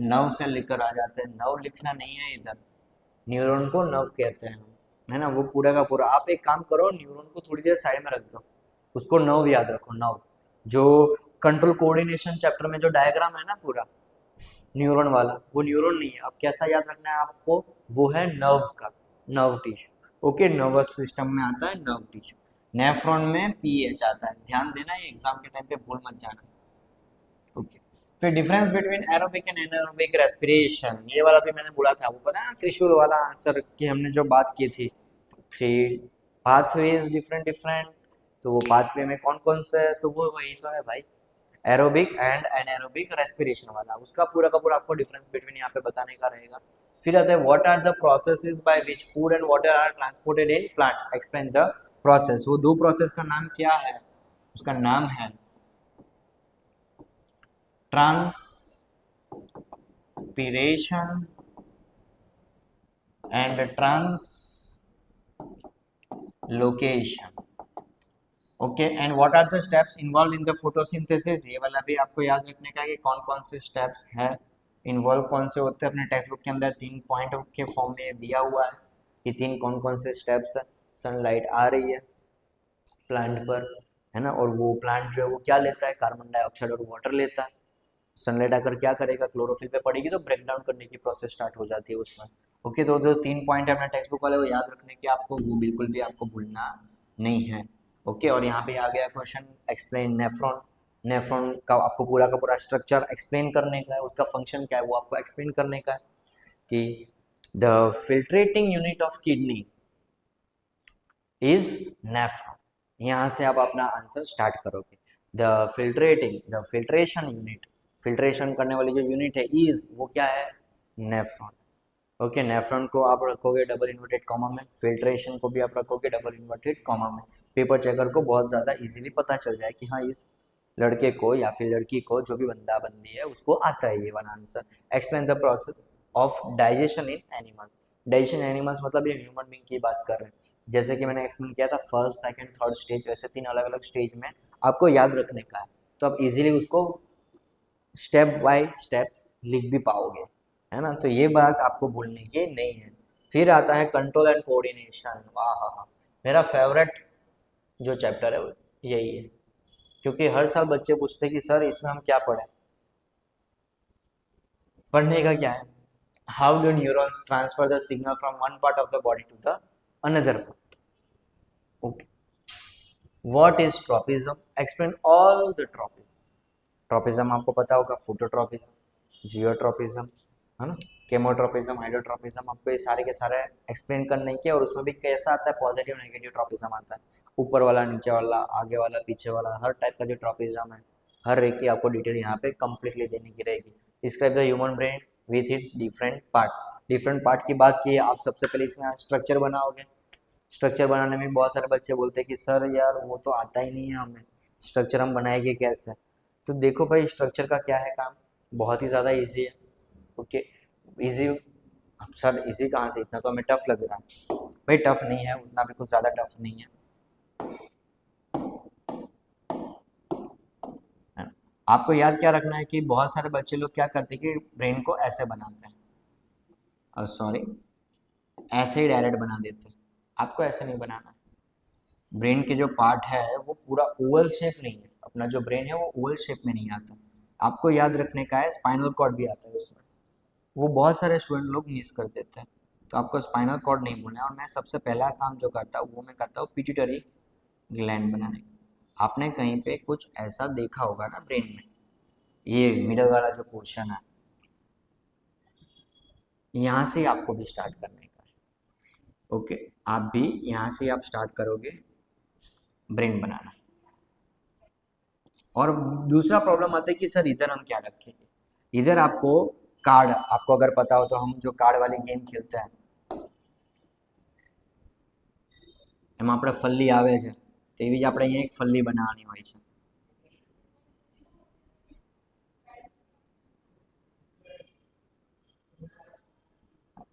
नर्व सेल लिख कर आ जाते हैं, नर्व लिखना नहीं है इधर, न्यूरॉन को नर्व कहते हैं हम, है ना। वो पूरा का पूरा, आप एक काम करो, न्यूरॉन को थोड़ी देर साइड में रख दो, उसको नर्व याद रखो, नर्व। जो कंट्रोल कोऑर्डिनेशन चैप्टर में जो डायग्राम है ना पूरा न्यूरॉन वाला, वो न्यूरॉन नहीं है। अब कैसा याद रखना है आपको, वो है नर्व का, nerve tissue. Okay, nervous system में आता है नर्व टिश्यू, नेफ्रॉन में PH आता है, ध्यान देना, ये एग्जाम के टाइम पे भूल मत जाना। ओके, फिर difference between aerobic and anaerobic respiration, ये वाला भी मैंने बोला था, वो पता है ना त्रिशूल वाला आंसर की हमने जो बात की थी, 3 पाथवेज डिफरेंट डिफरेंट, तो वो पाथवे में कौन कौन से है, तो वो वही तो है भाई, एरोबिक एंड एनारोबिक रेस्पिरेशन वाला, उसका पूरा का पूरा आपको डिफरेंस बिटवीन यहाँ पे बताने का रहेगा। फिर आता है what are the processes by which food and water are transported in plant, explain the process. वो 2 प्रोसेस का नाम क्या है, उसका नाम है transpiration and translocation. Okay, and what are the steps involved in the photosynthesis, ये वाला भी आपको याद रखने का कि कौन कौन से स्टेप्स है इन्वॉल्व, कौन से होते हैं। अपने टेक्स्ट बुक के अंदर 3 पॉइंट के फॉर्म में दिया हुआ है कि 3 कौन कौन से स्टेप्स है। सनलाइट आ रही है प्लांट पर, है ना, और वो प्लांट जो है वो क्या लेता है, कार्बन डाइऑक्साइड और वाटर लेता है। सनलाइट आकर क्या करेगा, क्लोरोफिल पे पड़ेगी तो ब्रेक डाउन करने की प्रोसेस स्टार्ट हो जाती है उसमें। ओके, तो जो 3 पॉइंट है अपने टेक्स्ट बुक वाले, वो याद रखने के आपको, वो बिल्कुल भी आपको भूलना नहीं है। ओके, और यहाँ पे आ गया क्वेश्चन, एक्सप्लेन नेफ्रॉन, नेफ्रॉन का आपको पूरा का पूरा स्ट्रक्चर एक्सप्लेन करने का है, उसका फंक्शन क्या है वो आपको एक्सप्लेन करने का है, कि the filtrating unit of kidney is nephron. यहाँ से आप अपना आंसर स्टार्ट करोगे, द फिल्ट्रेशन यूनिट, फिल्ट्रेशन करने वाली जो यूनिट है इज, वो क्या है, नेफ्रॉन। ओके, नेफ्रॉन को आप रखोगे डबल इन्वर्टेड कॉमा में, फिल्ट्रेशन को भी आप रखोगे डबल इन्वर्टेड कॉमा में। पेपर चेकर को बहुत ज़्यादा इजीली पता चल जाए कि हाँ इस लड़के को या फिर लड़की को, जो भी बंदा बंदी है, उसको आता है ये वाला answer. Explain the process of digestion in animals. Digestion animals मतलब ये ह्यूमन बींग की बात कर रहे हैं। जैसे कि मैंने एक्सप्लेन किया था फर्स्ट सेकंड थर्ड स्टेज, वैसे 3 अलग अलग स्टेज में आपको याद रखने का है, तो आप इजीली उसको स्टेप बाय स्टेप लिख भी पाओगे, है ना। तो ये बात आपको भूलने की नहीं है। फिर आता है कंट्रोल एंड कोऑर्डिनेशन। वाह हा हा, मेरा फेवरेट जो चैप्टर है वो यही है, क्योंकि हर साल बच्चे पूछते हैं कि सर इसमें हम क्या पढ़ें। पढ़ने का क्या है, how do neurons transfer the signal from one part of the body to the another part. Okay, what is tropism, explain all the tropism. Tropism आपको पता होगा, फोटोट्रॉपिज्म, जियोट्रॉपिज्म, है ना, केमोट्रॉपिज्म, हाइड्रोट्रॉपिज्म, आपको ये सारे के सारे एक्सप्लेन करने के। और उसमें भी कैसा आता है, पॉजिटिव नेगेटिव ट्रॉपिज्म आता है, ऊपर वाला, नीचे वाला, आगे वाला, पीछे वाला, हर टाइप का जो ट्रॉपिज्म है, हर एक की आपको डिटेल यहाँ पे कंप्लीटली देने की रहेगी। Describe the human brain with its different parts. Different part की बात की है, आप सबसे पहले इसमें स्ट्रक्चर बनाओगे। स्ट्रक्चर बनाने में बहुत सारे बच्चे बोलते हैं कि सर यार वो तो आता ही नहीं है हमें, स्ट्रक्चर हम बनाएंगे कैसे। तो देखो भाई, स्ट्रक्चर का क्या है काम, बहुत ही ज़्यादा इजी है। ओके, इजी, सर इजी कहाँ से, इतना तो हमें टफ लग रहा है। भाई टफ नहीं है, उतना भी कुछ ज़्यादा टफ नहीं है, है ना। आपको याद क्या रखना है कि बहुत सारे बच्चे लोग क्या करते हैं कि ब्रेन को ऐसे बनाते हैं, और सॉरी ऐसे ही डायरेक्ट बना देते हैं। आपको ऐसे नहीं बनाना है। ब्रेन के जो पार्ट है वो पूरा ओवल शेप नहीं है, अपना जो ब्रेन है वो ओवल शेप में नहीं आता। आपको याद रखने का है, स्पाइनल कॉर्ड भी आता है उसमें, वो बहुत सारे स्टूडेंट लोग मिस कर देते हैं। तो आपको स्पाइनल कॉर्ड नहीं बोलना है। और मैं सबसे पहला काम जो करता हूँ वो मैं करता हूँ पिट्यूटरी ग्लैंड बनाने का। आपने कहीं पे कुछ ऐसा देखा होगा ना ब्रेन में, ये मिडल वाला जो पोर्शन है, यहाँ से आपको भी स्टार्ट करने का है। ओके, आप भी यहाँ से आप स्टार्ट करोगे ब्रेन बनाना। और दूसरा प्रॉब्लम आता है कि सर इधर हम क्या रखेंगे। इधर आपको कार्ड, आपको अगर पता हो तो हम जो कार्ड वाली गेम खेलते हैं, એમાં આપણે ફલ્લી આવે છે, તેવી જ આપણે અહીંયા એક ફલ્લી બનાવવાની હોય છે।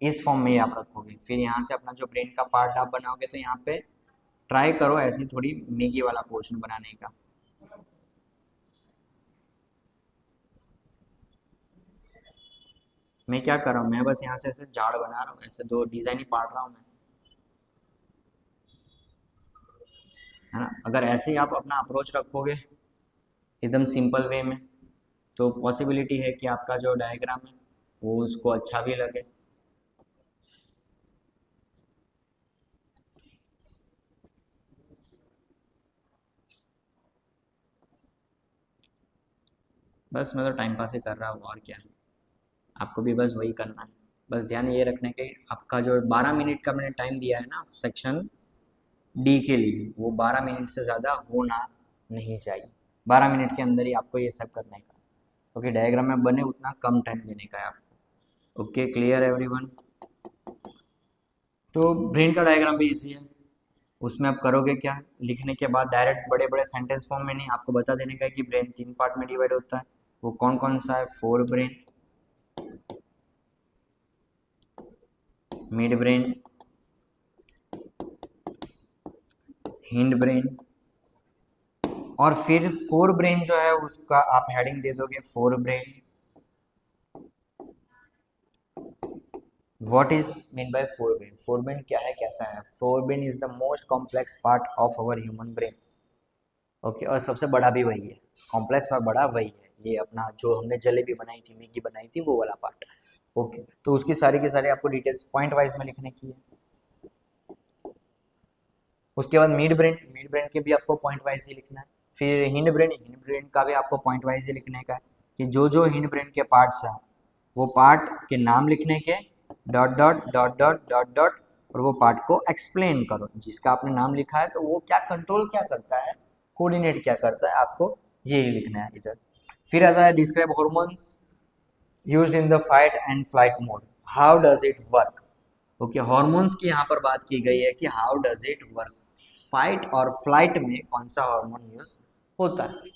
इस फॉर्म में ही आप रखोगे। फिर यहाँ से अपना जो ब्रेन का पार्ट आप बनाओगे, तो यहाँ पे ट्राई करो ऐसी थोड़ी मैगी वाला पोर्शन बनाने का। मैं क्या कर रहा हूँ, मैं बस यहाँ से ऐसे झाड़ बना रहा हूँ, ऐसे दो डिजाइन ही पाड़ रहा हूँ मैं, है ना। अगर ऐसे ही आप अपना अप्रोच रखोगे एकदम सिंपल वे में, तो पॉसिबिलिटी है कि आपका जो डायग्राम है वो उसको अच्छा भी लगे। बस मैं तो टाइम पास ही कर रहा हूँ, और क्या। आपको भी बस वही करना है। बस ध्यान ये रखने के, आपका जो 12 मिनट का मैंने टाइम दिया है ना सेक्शन डी के लिए, वो 12 मिनट से ज़्यादा होना नहीं चाहिए। 12 मिनट के अंदर ही आपको ये सब करने का। ओके, डायग्राम में बने उतना कम टाइम देने का है आपको। Okay, clear everyone. तो ब्रेन का डायग्राम भी इजी है। उसमें आप करोगे क्या, लिखने के बाद डायरेक्ट बड़े बड़े सेंटेंस फॉर्म में नहीं, आपको बता देने का है कि ब्रेन 3 पार्ट में डिवाइड होता है। वो कौन कौन सा है, fore brain, mid brain, hind brain, और फिर फोर ब्रेन जो है उसका आप हेडिंग दे दोगे fore brain. What is mean by fore brain, fore brain क्या है, कैसा है। Fore brain is the most complex part of our human brain. Okay, और सबसे बड़ा भी वही है, कॉम्प्लेक्स और बड़ा वही है। ये अपना जो हमने जलेबी बनाई थी, मैगी बनाई थी, वो वाला पार्ट। ओके, तो उसकी सारी की सारी आपको डिटेल्स पॉइंट वाइज में लिखने की है। उसके बाद मिड ब्रेन, मिड ब्रेन के भी आपको पॉइंट वाइज ही लिखना है। फिर हिंड ब्रेन, हिंड ब्रेन का भी आपको पॉइंट वाइज ही लिखने का है कि जो जो हिंड ब्रेन के पार्ट्स हैं वो पार्ट के नाम लिखने के, dot dot dot dot dot dot, और वो पार्ट को एक्सप्लेन करो। जिसका आपने नाम लिखा है तो वो क्या कंट्रोल क्या करता है, कोऑर्डिनेट क्या करता है, आपको यही लिखना है इधर। फिर आता है describe hormones used in the fight and flight mode. How does it work. Okay, hormones की यहाँ पर बात की गई है कि how does it work, fight और फ्लाइट में कौन सा हार्मोन यूज होता है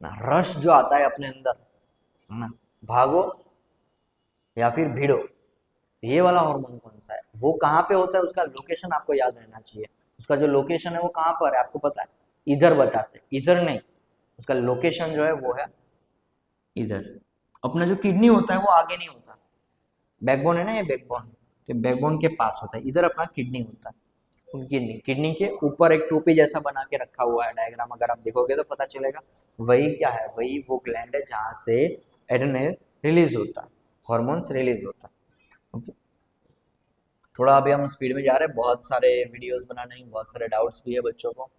ना, रश जो आता है अपने अंदर ना, भागो या फिर भिड़ो, ये वाला हार्मोन कौन सा है, वो कहाँ पे होता है, उसका लोकेशन आपको याद रहना चाहिए। उसका जो लोकेशन है वो कहाँ पर है आपको पता है, इधर बताते, इधर नहीं, उसका लोकेशन जो है वो है इधर। अपना जो किडनी होता है वो आगे नहीं होता, बैकबोन है ना, ये बैकबोन, तो बैकबोन के पास होता है, इधर अपना किडनी होता है। किडनी, किडनी के ऊपर एक टोपी जैसा बना के रखा हुआ है डायग्राम, अगर आप देखोगे तो पता चलेगा। वही क्या है, वही वो ग्लैंड है जहाँ से एड्रेनल रिलीज होता है, हॉर्मोन्स रिलीज होता है। ओके, थोड़ा अभी हम स्पीड में जा रहे हैं, बहुत सारे वीडियोस बनाने हैं, बहुत सारे डाउट्स भी है बच्चों को।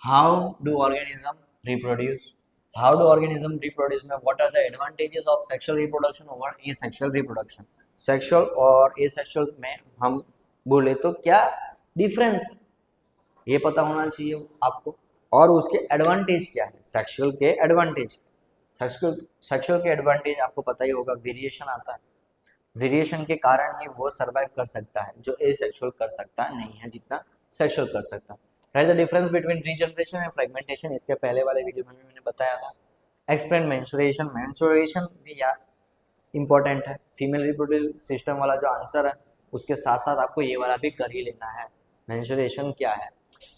How do organism reproduce, how do organism reproduce में what are the advantages of sexual reproduction over asexual reproduction, sexual और एसेक्सुअल में हम बोले तो क्या डिफरेंस है, ये पता होना चाहिए आपको। और उसके एडवांटेज क्या है, सेक्सुअल के एडवांटेज, सेक्सुअल सेक्सुअल के एडवांटेज आपको पता ही होगा, वेरिएशन आता है, वेरिएशन के कारण ही वो सर्वाइव कर सकता है, जो एसेक्सुअल कर सकता नहीं है जितना सेक्सुअल कर सकता है। That is the difference between regeneration and fragmentation, इसके पहले वाले वीडियो में भी मैंने बताया था। एक्सप्लेन मेंस्ट्रुएशन, मेंस्ट्रुएशन भी यार इंपॉर्टेंट है, फीमेल रिप्रोडक्टिव सिस्टम वाला जो आंसर है उसके साथ साथ आपको ये वाला भी कर ही लेना है, मेंस्ट्रुएशन क्या है।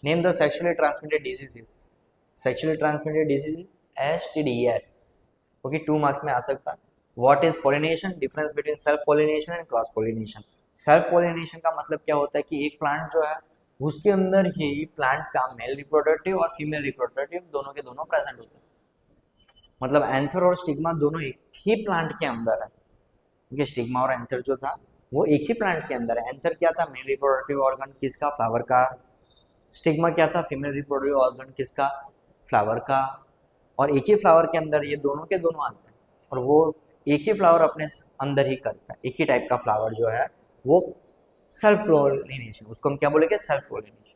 Name the sexually transmitted diseases, sexually transmitted disease STDs, okay 2 marks में आ सकता है। What is pollination, difference between self pollination and cross pollination. Self pollination का मतलब क्या होता है कि एक प्लांट जो है उसके अंदर ही प्लांट का मेल रिप्रोडक्टिव और फीमेल रिप्रोडक्टिव दोनों के दोनों प्रेजेंट होते हैं, मतलब एंथर और स्टिग्मा दोनों एक ही प्लांट के अंदर है, क्योंकि स्टिग्मा और एंथर जो था वो एक ही प्लांट के अंदर है। एंथर क्या था, मेल रिप्रोडक्टिव ऑर्गन किसका, फ्लावर का। स्टिग्मा क्या था, फीमेल रिप्रोडक्टिव ऑर्गन किसका, फ्लावर का। और एक ही फ्लावर के अंदर ये दोनों के दोनों आते हैं, और वो एक ही फ्लावर अपने अंदर ही करता है, एक ही टाइप का फ्लावर जो है वो सेल्फ पोलिनेशन, उसको हम क्या बोलेंगे, self pollination.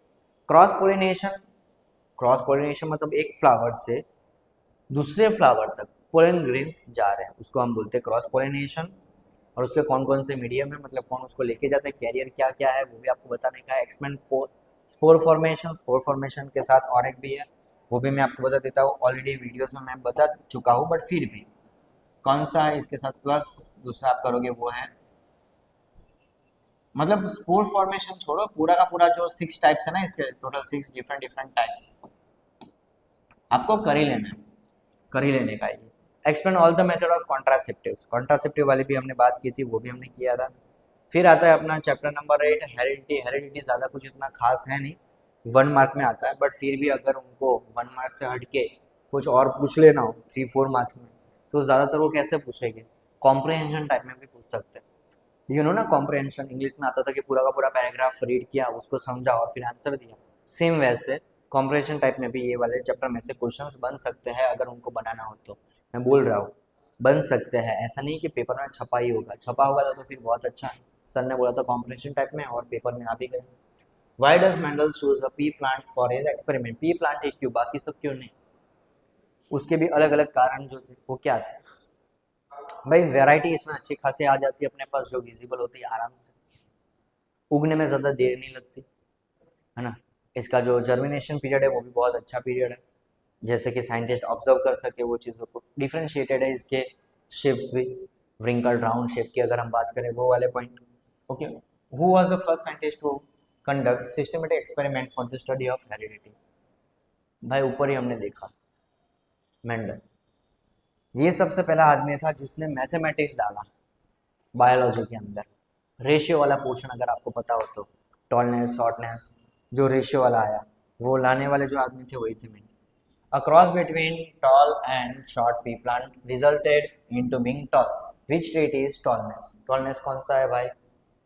Cross pollination, cross pollination मतलब एक फ्लावर से दूसरे फ्लावर तक पोलन ग्रेन्स जा रहे हैं, उसको हम बोलते हैं क्रॉस पोलिनेशन। और उसके कौन कौन से मीडियम है, मतलब कौन उसको लेके जाता है, कैरियर क्या क्या है वो भी आपको बताने का है। Expand spore formation, spore formation के साथ और एक भी है, वो भी मैं आपको बता देता हूँ, ऑलरेडी वीडियोस में मैं बता चुका हूँ, बट फिर भी कौन सा है इसके साथ प्लस दूसरा आप करोगे वो है, मतलब स्पोर फॉर्मेशन छोड़ो, पूरा का पूरा जो 6 टाइप्स है ना, इसके टोटल 6 डिफरेंट डिफरेंट टाइप्स आपको कर ही लेना है, कर ही लेने का ये। Explain all the method of contraceptives, contraceptive वाली भी हमने बात की थी, वो भी हमने किया था। फिर आता है अपना चैप्टर नंबर 8 हेरिडिटी। हेरिडिटी ज़्यादा कुछ इतना खास है नहीं, 1 मार्क में आता है, बट फिर भी अगर उनको 1 मार्क से हट के कुछ और पूछ लेना हो 3-4 मार्क्स में, तो ज़्यादातर वो कैसे पूछेंगे, कॉम्प्रहेंशन टाइप में भी पूछ सकते हैं। यू नो ना, कॉम्प्रहेंशन इंग्लिश में आता था कि पूरा का पूरा पैराग्राफ रीड किया, उसको समझा और फिर आंसर दिया, सेम वैसे कॉम्प्रहेंशन टाइप में भी ये वाले चैप्टर में से क्वेश्चंस बन सकते हैं, अगर उनको बनाना हो तो। मैं बोल रहा हूँ बन सकते हैं, ऐसा नहीं कि पेपर में छपा ही होगा, छपा होगा तो फिर बहुत अच्छा, सर ने बोला था कॉम्प्रहेंशन टाइप में और पेपर में आ भी गए। Why does Mendel choose a pea plant for his experiment, pea plant ही क्यों, बाकी सब क्यों नहीं, उसके भी अलग अलग कारण जो थे वो क्या थे। भाई वैरायटी इसमें अच्छी खासी आ जाती है अपने पास, जो विजिबल होती है आराम से, उगने में ज़्यादा देर नहीं लगती है ना। इसका जो जर्मिनेशन पीरियड है वो भी बहुत अच्छा पीरियड है, जैसे कि साइंटिस्ट ऑब्जर्व कर सके वो चीज़ों को। डिफ्रेंशिएटेड है इसके शेप्स भी, व्रिंकल्ड राउंड शेप की अगर हम बात करें वो वाले point. Okay, who was the first scientist to conduct systematic experiment for the study of heredity. भाई ऊपर ही हमने देखा, मेंडल, ये सबसे पहला आदमी था जिसने मैथमेटिक्स डाला बायोलॉजी के अंदर। रेशियो वाला पोर्शन अगर आपको पता हो तो, टॉलनेस शॉर्टनेस, जो रेशियो वाला आया वो लाने वाले जो आदमी थे वही थे मैंने। A cross between tall and short pea plant resulted into being tall. Which trait is tallness? Tallness कौन सा है भाई?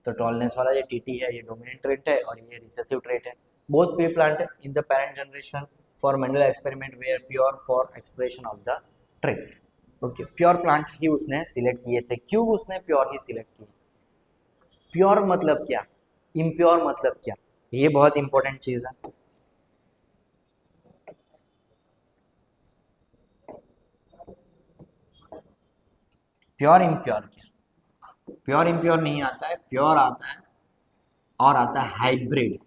तो tallness वाला ये TT है, ये dominant trait है और ये recessive trait है। Both pea plant in the parent generation for Mendel experiment were pure for expression of the trait. Okay, pure plant ही उसने सिलेक्ट किए थे। क्यों उसने प्योर ही सिलेक्ट किए? प्योर मतलब क्या, इम्प्योर मतलब क्या, ये बहुत इंपॉर्टेंट चीज़ है। प्योर इम्प्योर क्या, प्योर इम्प्योर नहीं आता है, प्योर आता है और आता है हाइब्रिड।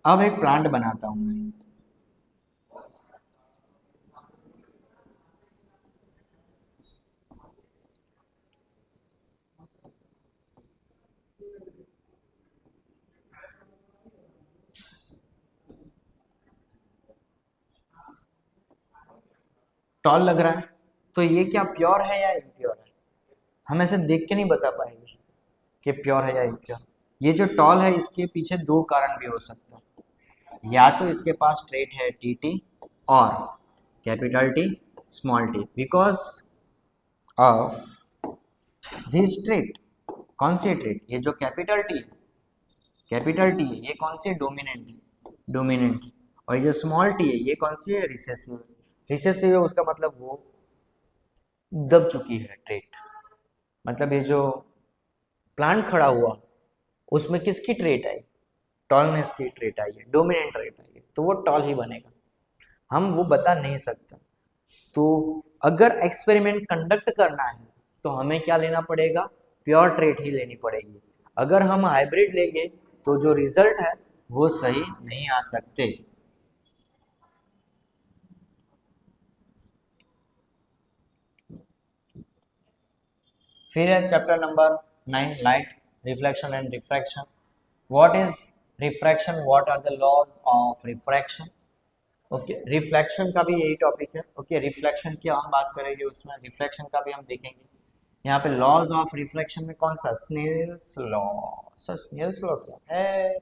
अब एक प्लांट बनाता हूं मैं, टॉल लग रहा है, तो ये क्या प्योर है या इम्प्योर है? हम ऐसे देख के नहीं बता पाएंगे कि प्योर है या इम्प्योर। ये जो टॉल है इसके पीछे दो कारण भी हो सकते हैं, या तो इसके पास ट्रेट है टी टी और capital T small T, because of this trait. कौन सी ट्रेट? ये जो कैपिटल टी है, कैपिटल टी है, ये कौन सी है? डोमिनेंट है, डोमिनेंट है। और ये जो स्मॉल टी है ये कौन सी है? रिसेसिव है। रिसेसिव है उसका मतलब वो दब चुकी है ट्रेट। मतलब ये जो प्लांट खड़ा हुआ उसमें किसकी ट्रेट आई? टॉलनेस की ट्रेट आई है, डोमिनेंट ट्रेट आई है, तो वो टॉल ही बनेगा। हम वो बता नहीं सकते। तो अगर एक्सपेरिमेंट कंडक्ट करना है तो हमें क्या लेना पड़ेगा? प्योर ट्रेट ही लेनी पड़ेगी। अगर हम हाइब्रिड लेंगे तो जो रिजल्ट है वो सही नहीं आ सकते। फिर है chapter number 9, light, reflection and refraction. What is refraction? What are the laws of refraction? Okay, reflection का भी यही टॉपिक है। ओके, रिफ्लेक्शन की हम बात करेंगे, उसमें रिफ्लेक्शन का भी हम देखेंगे। यहाँ पे लॉज ऑफ रिफ्लेक्शन में कौन सा? Snell's law. Sir Snell's law क्या है?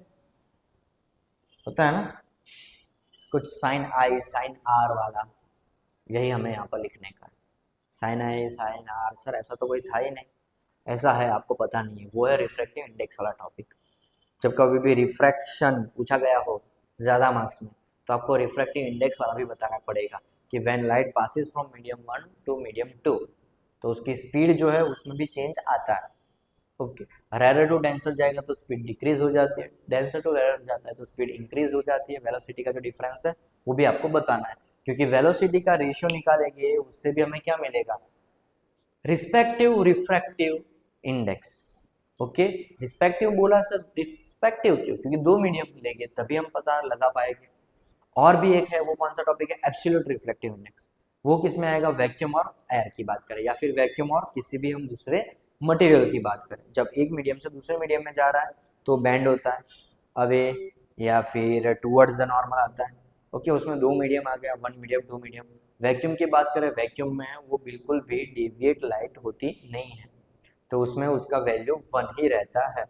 होता है ना कुछ साइन आई साइन आर वाला, यही हमें यहाँ पर लिखने का। Sine i sine r, sir ऐसा तो कोई था ही नहीं। ऐसा है, आपको पता नहीं है, वो है रिफ्रैक्टिव इंडेक्स वाला टॉपिक। जब कभी भी रिफ्रैक्शन पूछा गया हो ज़्यादा मार्क्स में तो आपको रिफ्रैक्टिव इंडेक्स वाला भी बताना पड़ेगा कि when light passes from medium 1 to medium 2 तो उसकी स्पीड जो है उसमें भी चेंज आता है। ओके, रेयर टू डेंसर जाएगा तो स्पीड डिक्रीज हो जाती है, डेंसर टू रेयर जाता है तो स्पीड इंक्रीज हो जाती है। वेलोसिटी का जो डिफरेंस है वो भी आपको बताना है, क्योंकि वेलोसिटी का रेशियो निकालेंगे उससे भी हमें क्या मिलेगा? Respective refractive index. Okay, respective बोला सर, रिस्पेक्टिव क्यों? क्योंकि दो मीडियम मिलेंगे तभी हम पता लगा पाएंगे। और भी एक है, वो कौन सा टॉपिक है? Absolute reflective index. वो किस में आएगा? वैक्यूम और एयर की बात करें, या फिर वैक्यूम और किसी भी हम दूसरे मटेरियल की बात करें। जब एक मीडियम से दूसरे मीडियम में जा रहा है तो बैंड होता है, अवे या फिर टूवर्ड्स द नॉर्मल आता है। ओके, उसमें दो मीडियम आ गया, one medium two medium. Vacuum की बात करें, वैक्यूम में वो बिल्कुल भी डेविएट लाइट होती नहीं है, तो उसमें उसका वैल्यू 1 ही रहता है।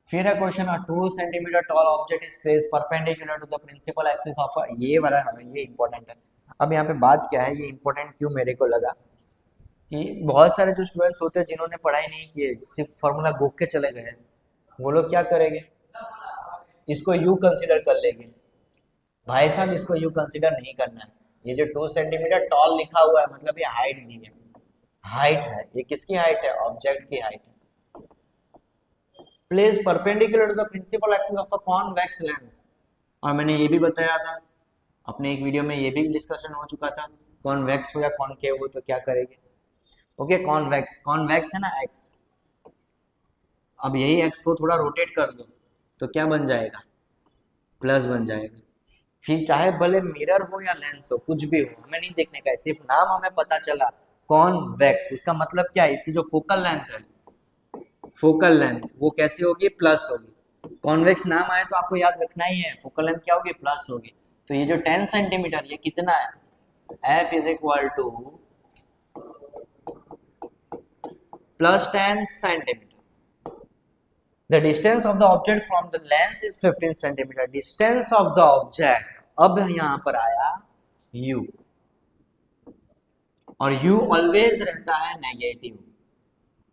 फिर है question, 2 centimetre tall object is place perpendicular to the principal axis of ये वाला है, ये इंपॉर्टेंट है। अब यहाँ पे बात क्या है, ये इंपॉर्टेंट क्यों मेरे को लगा कि बहुत सारे जो स्टूडेंट्स होते हैं जिन्होंने पढ़ाई नहीं की है, सिर्फ फॉर्मूला घोक के चले गए हैं, वो लोग क्या करेंगे? इसको यू कंसिडर कर लेंगे। भाई साहब, इसको यू कंसिडर नहीं करना है। ये जो 2 सेंटीमीटर टॉल लिखा हुआ है मतलब ये हाइट दी है, हाइट है। ये किसकी हाइट है? ऑब्जेक्ट की हाइट है। Place perpendicular to the principal axis of a convex lens. और मैंने ये भी बताया था अपने एक वीडियो में, ये भी डिस्कशन हो चुका था, कॉन्वेक्स हो या कॉनकेव हो तो क्या करेंगे। ओके, कॉन्वेक्स, कॉन्वेक्स है ना एक्स। अब यही एक्स को थोड़ा रोटेट कर दो तो क्या बन जाएगा? प्लस बन जाएगा। फिर चाहे भले मिरर हो या लेंस हो, कुछ भी हो, हमें नहीं देखने का है, सिर्फ नाम हमें पता चला कॉन्वेक्स, उसका मतलब क्या है? इसकी जो फोकल लेंथ है, फोकल लेंथ वो कैसी होगी? प्लस होगी। कॉन्वेक्स नाम आए तो आपको याद रखना ही है, फोकल लेंथ क्या होगी? प्लस होगी। तो ये जो 10 सेंटीमीटर, ये कितना है? F is equal two plus 10 centimetre. The distance of the object from the lens is 15 centimetre. Distance of the object, अब यहाँ पर आया u, और u ऑलवेज रहता है नेगेटिव।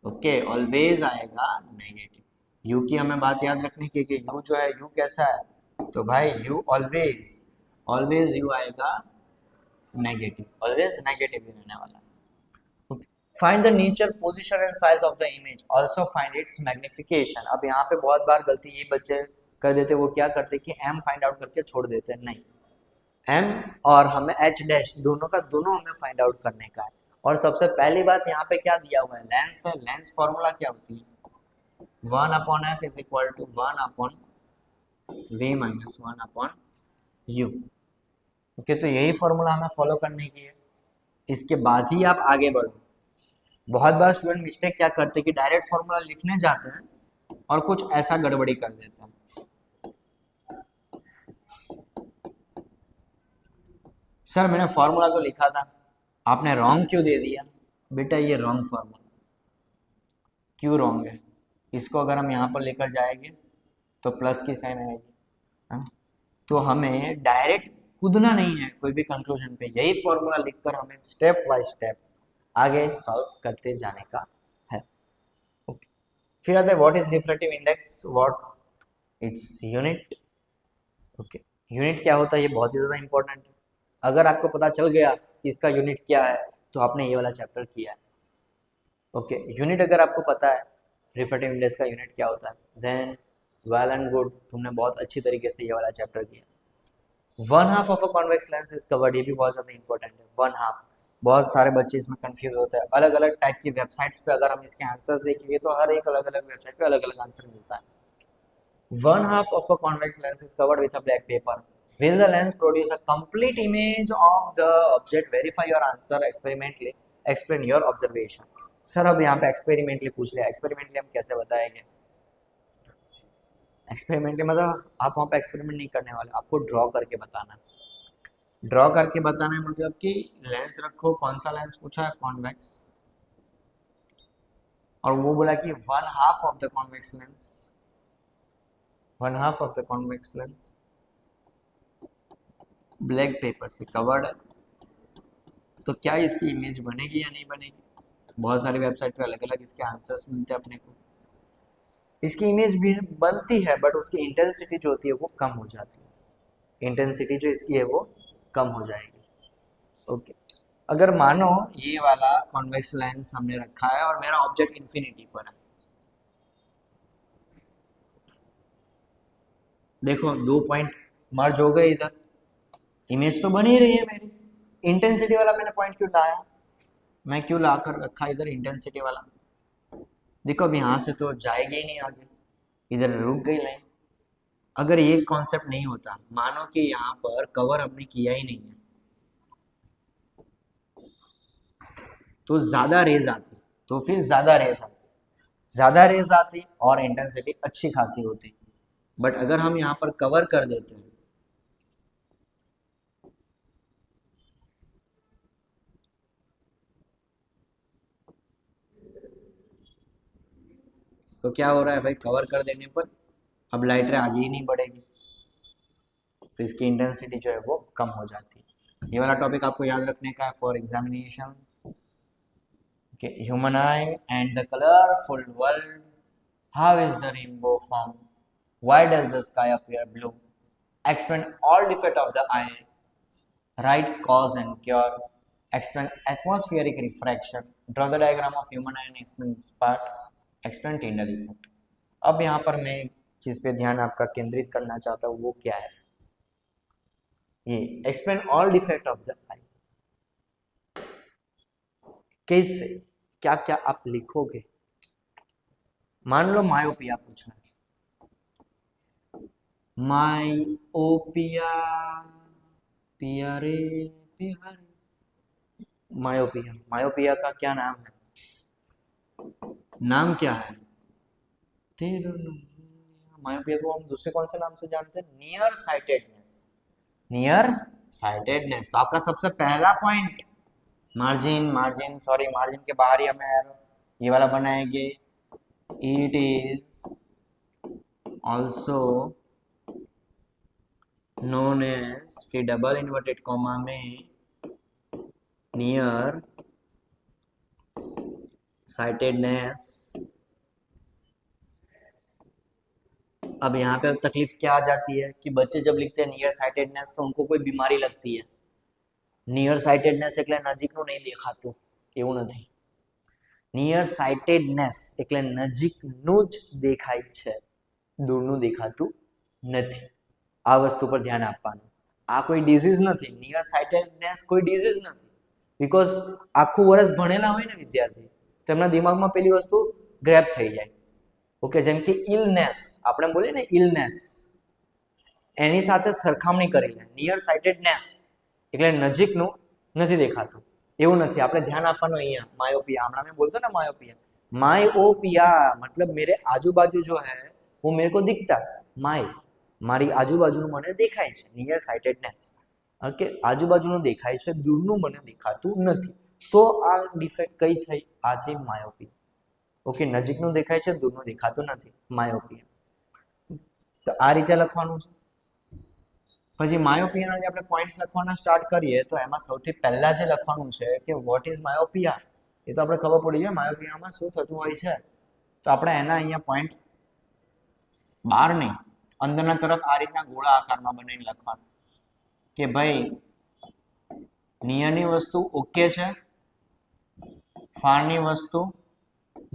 ओके, ऑलवेज आएगा नेगेटिव। यू की हमें बात याद रखनी की कि यू जो है, यू कैसा है? तो भाई यू ऑलवेज, ऑलवेज यू आएगा नेगेटिव, ऑलवेज नेगेटिव ही रहने वाला है। Find the nature, position and size of the image, also find its magnification. अब यहाँ पे बहुत बार गलती ये बच्चे कर देते, वो क्या करते कि एम फाइंड आउट करके छोड़ देते हैं। नहीं, एम और हमें एच डैश दोनों का दोनों हमें फाइंड आउट करने का है। और सबसे पहली बात यहाँ पे क्या दिया हुआ है, लेंस है। लेंस फॉर्मूला क्या होती है, 1/f is equal to 1/v minus 1/u। Okay, तो यही फॉर्मूला हमें फॉलो करने की है, इसके बाद ही आप आगे बढ़ो। बहुत बार स्टूडेंट मिस्टेक क्या करते हैं कि डायरेक्ट फॉर्मूला लिखने जाते हैं और कुछ ऐसा गड़बड़ी कर देते हैं। सर मैंने फॉर्मूला तो लिखा था, आपने रॉन्ग क्यों दे दिया? बेटा ये रॉन्ग फॉर्मूला क्यों रॉन्ग है, इसको अगर हम यहाँ पर लेकर जाएंगे तो प्लस की साइन आएगी, है ना? तो हमें डायरेक्ट कूदना नहीं है कोई भी कंक्लूजन पे, यही फॉर्मूला लिखकर हमें स्टेप बाय स्टेप आगे सॉल्व करते जाने का है। ओके, फिर आता है what is refractive index, what its unit. Okay, unit क्या होता है ये बहुत ही ज़्यादा इंपॉर्टेंट है। अगर आपको पता चल गया कि इसका यूनिट क्या है तो आपने ये वाला चैप्टर किया है। ओके, यूनिट अगर आपको पता है रिफ्रैक्टिव इंडेक्स का यूनिट क्या होता है, देन वेल एंड गुड, तुमने बहुत अच्छी तरीके से ये वाला चैप्टर किया। 1/2 of a convex lens is covered, ये भी बहुत ज़्यादा इंपॉर्टेंट है। 1/2, बहुत सारे बच्चे इसमें कंफ्यूज होते हैं। अलग अलग टाइप की वेबसाइट्स पे अगर हम इसके आंसर्स देखेंगे तो हर एक अलग अलग वेबसाइट पे अलग अलग आंसर मिलता है। 1/2 of a convex lens is covered with a black paper. Will the lens produce a complete image of the object? Verify your answer experimentally. Explain your observation. Sir अब यहाँ पे एक्सपेरिमेंटली पूछ लिया, एक्सपेरिमेंटली हम कैसे बताएंगे? एक्सपेरिमेंटली मतलब आप वहाँ पे एक्सपेरिमेंट नहीं करने वाले, आपको ड्रॉ करके बताना। ड्रॉ करके बताना है मतलब कि लेंस रखो, कौन सा लेंस पूछा है, कॉन्वेक्स, और वो बोला कि 1/2 of the convex lens, 1/2 of the convex lens black pepper से कवर्ड है, तो क्या इसकी इमेज बनेगी या नहीं बनेगी? बहुत सारी वेबसाइट पे अलग अलग इसके आंसर्स मिलते हैं अपने को। इसकी इमेज भी बनती है बट उसकी इंटेंसिटी जो होती है वो कम हो जाती है, इंटेंसिटी जो इसकी है वो कम हो जाएगी। ओके, अगर मानो ये वाला कॉन्वेक्स लेंस हमने रखा है और मेरा ऑब्जेक्ट इन्फिनिटी पर है, देखो 2 पॉइंट मर्ज हो गए, इधर इमेज तो बनी ही रही है मेरी। इंटेंसिटी वाला मैंने पॉइंट क्यों लाया, मैं क्यों ला कर रखा इधर इंटेंसिटी वाला? देखो अब यहाँ से तो जाएगी ही नहीं आगे, इधर रुक गई लाइन। अगर ये कॉन्सेप्ट नहीं होता, मानो कि यहाँ पर कवर हमने किया ही नहीं है, तो ज्यादा रेज आती, तो फिर ज्यादा रेज आती और इंटेंसिटी अच्छी खासी होती। बट अगर हम यहाँ पर कवर कर देते हैं तो क्या हो रहा है भाई, कवर कर देने पर अब लाइट रे आगे ही नहीं बढ़ेगी, तो इसकी इंटेंसिटी जो है वो कम हो जाती है। ये वाला टॉपिक आपको याद रखने का है for examination. Human I and the colourful world, how is the rainbow form, why does the sky appear blue, explain all defect of the eye, write cause and cure, explain atmospheric refraction, draw the diagram of human eye and explain its part, explain Tyndall effect। अब यहाँ पर मैं चीज पे ध्यान आपका केंद्रित करना चाहता हूँ, वो क्या है, ये explain all defect of the eye. कैसे, क्या क्या आप लिखोगे? मान लो मायोपिया पूछना है, मायोपिया, पिया रे पिया रे, मायोपिया, मायोपिया का क्या नाम है, नाम क्या है? तेरा मायोपिया को हम दूसरे कौन से नाम से जानते हैं, नियर साइटेडनेस, नियर साइटेडनेस। तो आपका सबसे पहला point margin, margin sorry margin के बाहर ही हमें ये वाला बनाएंगे, it is also known as, फिर डबल इन्वर्टेड कॉमा में नियर साइटेडनेस। अब यहाँ पे तकलीफ क्या आ जाती है कि बच्चे जब लिखते हैं नियर साइटेडनेस तो उनको कोई बीमारी लगती है। નિયર સાઇટેડનેસ એટલે નજીકનું નહીં દેખાતું, એવું નથી। નિયર સાઇટેડનેસ એટલે નજીકનું જ દેખાય છે, દૂરનું દેખાતું નથી। આ વસ્તુ પર ધ્યાન આપવાનું। આ કોઈ ડિઝીઝ નથી, નિયર સાઇટેડનેસ કોઈ ડિઝીઝ નથી, બીકોઝ આખું વર્ષ ભણેલા હોય ને વિદ્યાર્થી તો એમના દિમાગમાં પેલી વસ્તુ ગ્રેપ થઈ જાય. ઓકે, જેમ કે ઇલનેસ આપણે બોલીએ ને ઇલનેસ, એની સાથે સરખામણી કરી લે. નિયર સાઇટેડનેસ એટલે નજીકનું નથી દેખાતું, એવું નથી. આપણે ધ્યાન આપવાનું અહીંયા मायोपिया, હમણાં મેં બોલતો ને मायोपिया, मायोपिया मतलब मेरे आजू बाजू जो है वो मेरे को दिखता है. મારી આજુબાજુનું મને દેખાય છે, નિયર સાઇટેડનેસ. ઓકે, આજુબાજુનું દેખાય છે, દૂરનું મને દેખાતું નથી. તો આ ડિફેક્ટ કઈ થઈ? આ થઈ માયોપિયા. ઓકે, નજીકનું દેખાય છે, દૂરનું દેખાતું નથી, માયોપિયા. તો આ રીતે લખવાનું છે. પછી માયોપિયાના જે આપણે પોઈન્ટ્સ લખવાના સ્ટાર્ટ કરીએ તો એમાં સૌથી પહેલા જે લખવાનું છે કે વોટ ઇઝ માયોપિયા, એ તો આપણે ખબર પડી જાય માયોપિયામાં શું થતું હોય છે. તો આપણે એના અહીંયા પોઈન્ટ બહાર નહીં, અંદરના તરફ આ રીતના ગોળા આકારમાં બનાવીને લખવાનું કે ભાઈ નિયરની વસ્તુ ઓકે છે, ફારની વસ્તુ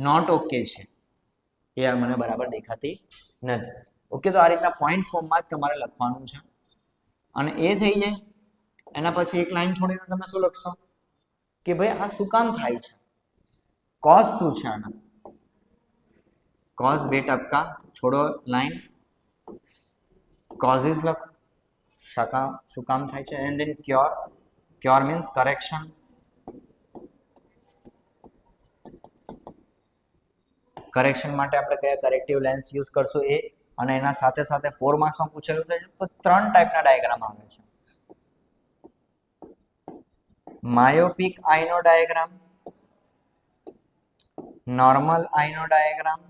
નોટ ઓકે છે, એ મને બરાબર દેખાતી નથી. ઓકે, તો આ રીતના પોઈન્ટ ફોર્મમાં જ તમારે લખવાનું છે. અને એ થઈ જાય એના પછી એક લાઈન છોડીને તમે શું લખશો કે ભાઈ આ શું કામ થાય છે, કોઝ શું છે આના. કોઝ 2 ટપકા છોડો લાઈન, કોઝિસ લખો, શું કામ થાય છે. And then cure means correction. Correction માટે આપણે કયા કરેક્ટિવ લેન્સ યુઝ કરશું એ, અને એના સાથે સાથે 4 માર્ક્સમાં પૂછેલું તો 3 ટાઈપના ડાયાગ્રામ આવે છે. માયોપિક આઈનો ડાયાગ્રામ, નોર્મલ આઈનો ડાયાગ્રામ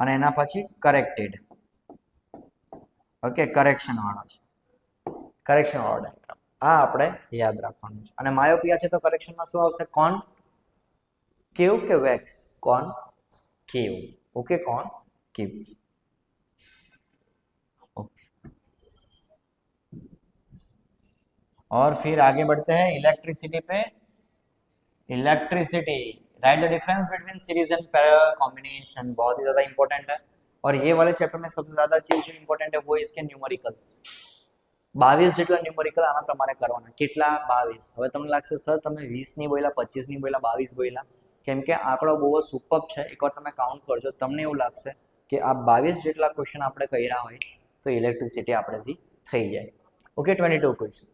અને એના પછી કરેક્ટેડ. ઓકે, કરેક્શન વાળો છે, કરેક્શન વાળો ડાયાગ્રામ. આ આપણે યાદ રાખવાનું છે. અને માયોપિયા છે તો કરેક્શનમાં શું આવશે? કોન કેવ કે વેક્સ? કોન કેવ. ओके, कौन केव. ओके, और फिर आगे बढ़ते हैं इलेक्ट्रिसिटी पे. Electricity, right the difference between series and parallel combination. बहुत ही ज्यादा इंपॉर्टेंट है. और ये वाले चैप्टर में सबसे ज्यादा चीज जो इंपॉर्टेंट है वो इसके न्यूमेरिकल्स. 22 જેટલા ન્યુમેરિકલ આના તમારે કરવાના. કેટલા? 22. હવે તમને લાગશે સર તમે 20 ની બોલ્યા, 25 ની બોલ્યા, 22 બોલ્યા, કેમ કે આંકડો બહુ જ સુપર છે. એકવાર તમે કાઉન્ટ કરજો, તમને એવું લાગશે કે આ 22 જેટલા ક્વેશ્ચન આપણે કર્યા હોય તો ઇલેક્ટ્રિસિટી આપણેથી થઈ જાય. Okay, 22 question.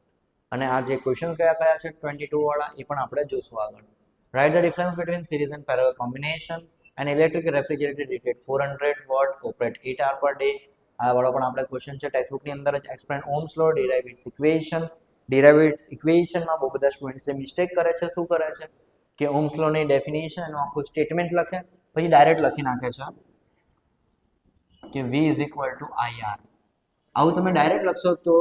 અને આ જે ક્વેશ્ચન્સ કયા છે 22 વાળા એ પણ આપણે જોશું આગળ. Right the difference between series and parallel combination. An electric refrigerator rated 400 watt operate 8 hours પર ડે. આ વાળો પણ આપણે ક્વેશ્ચન છે ટેક્સ્ટબુકની અંદર જ. Explain Ohm's law, derive its equation. Derive its ઇક્વેશનમાં બહુ બધા સ્ટુડન્ટ્સ મિસ્ટેક કરે છે. શું કરે છે કે ઓહ્મ્સ લોની ડેફિનેશન એનું આખું સ્ટેટમેન્ટ લખે, પછી ડાયરેક્ટ લખી નાખે છે કે V is equal to IR. આવું તમે ડાયરેક્ટ લખશો તો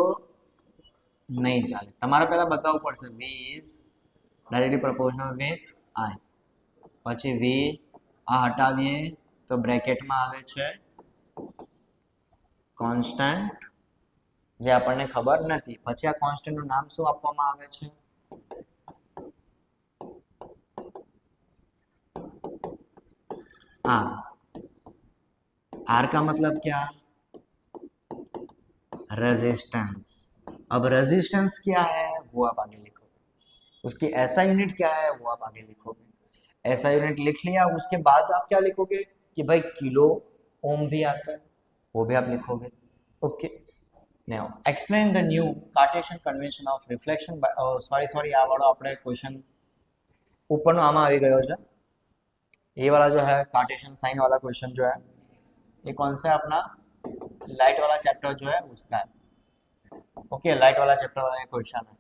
નહીં ચાલે, તમારે પહેલા બતાવવું પડશે V is directly proportional with I. પછી V આ હટાવીએ તો બ્રેકેટમાં આવે છે કોન્સ્ટન્ટ, જે આપણને ખબર નથી. પછી આ કોન્સ્ટન્ટનું નામ શું આપવામાં આવે છે? आर का मतलब क्या? रेजिस्टेंस. अब रेजिस्टेंस क्या है वो आप आगे लिखोगे. उसकी ऐसा यूनिट क्या है वो आप आगे लिखोगे. ऐसा यूनिट लिख लिया, उसके बाद आप क्या लिखोगे कि भाई किलो ओम भी आता है, वो भी आप लिखोगे. Okay, now explain the new Cartesian convention of reflection. Sorry आ वाળો આપણે क्वेश्चन ઉપરનો આમાં આવી ગયો છે. ये वाला जो है कार्टेशियन साइन वाला क्वेश्चन जो है ये कौन सा है? अपना लाइट वाला चैप्टर जो है उसका है. ओके, लाइट वाला चैप्टर वाला क्वेश्चन है.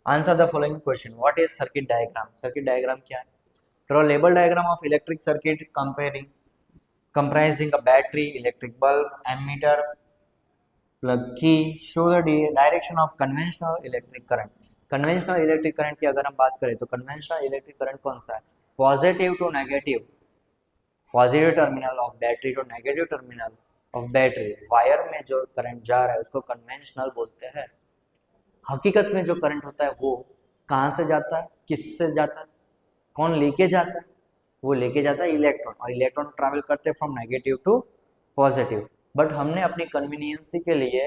Answer the following question. What is circuit diagram? Circuit diagram क्या है? Draw label diagram of electric circuit comprising a battery, electric bulb, ammeter, plug key. Show the direction of conventional electric current. Conventional electric current की अगर हम बात करें तो conventional electric current कौन सा है? Positive to negative, positive terminal of battery टू नेगेटिव टर्मिनल ऑफ बैटरी. वायर में जो करंट जा रहा है उसको कन्वेंशनल बोलते हैं. हकीकत में जो करंट होता है वो कहाँ से जाता है, किससे जाता है, कौन लेके जाता है? वो लेके जाता है इलेक्ट्रॉन. और इलेक्ट्रॉन ट्रैवल करते हैं from negative to positive. But हमने अपनी कन्वीनियंसी के लिए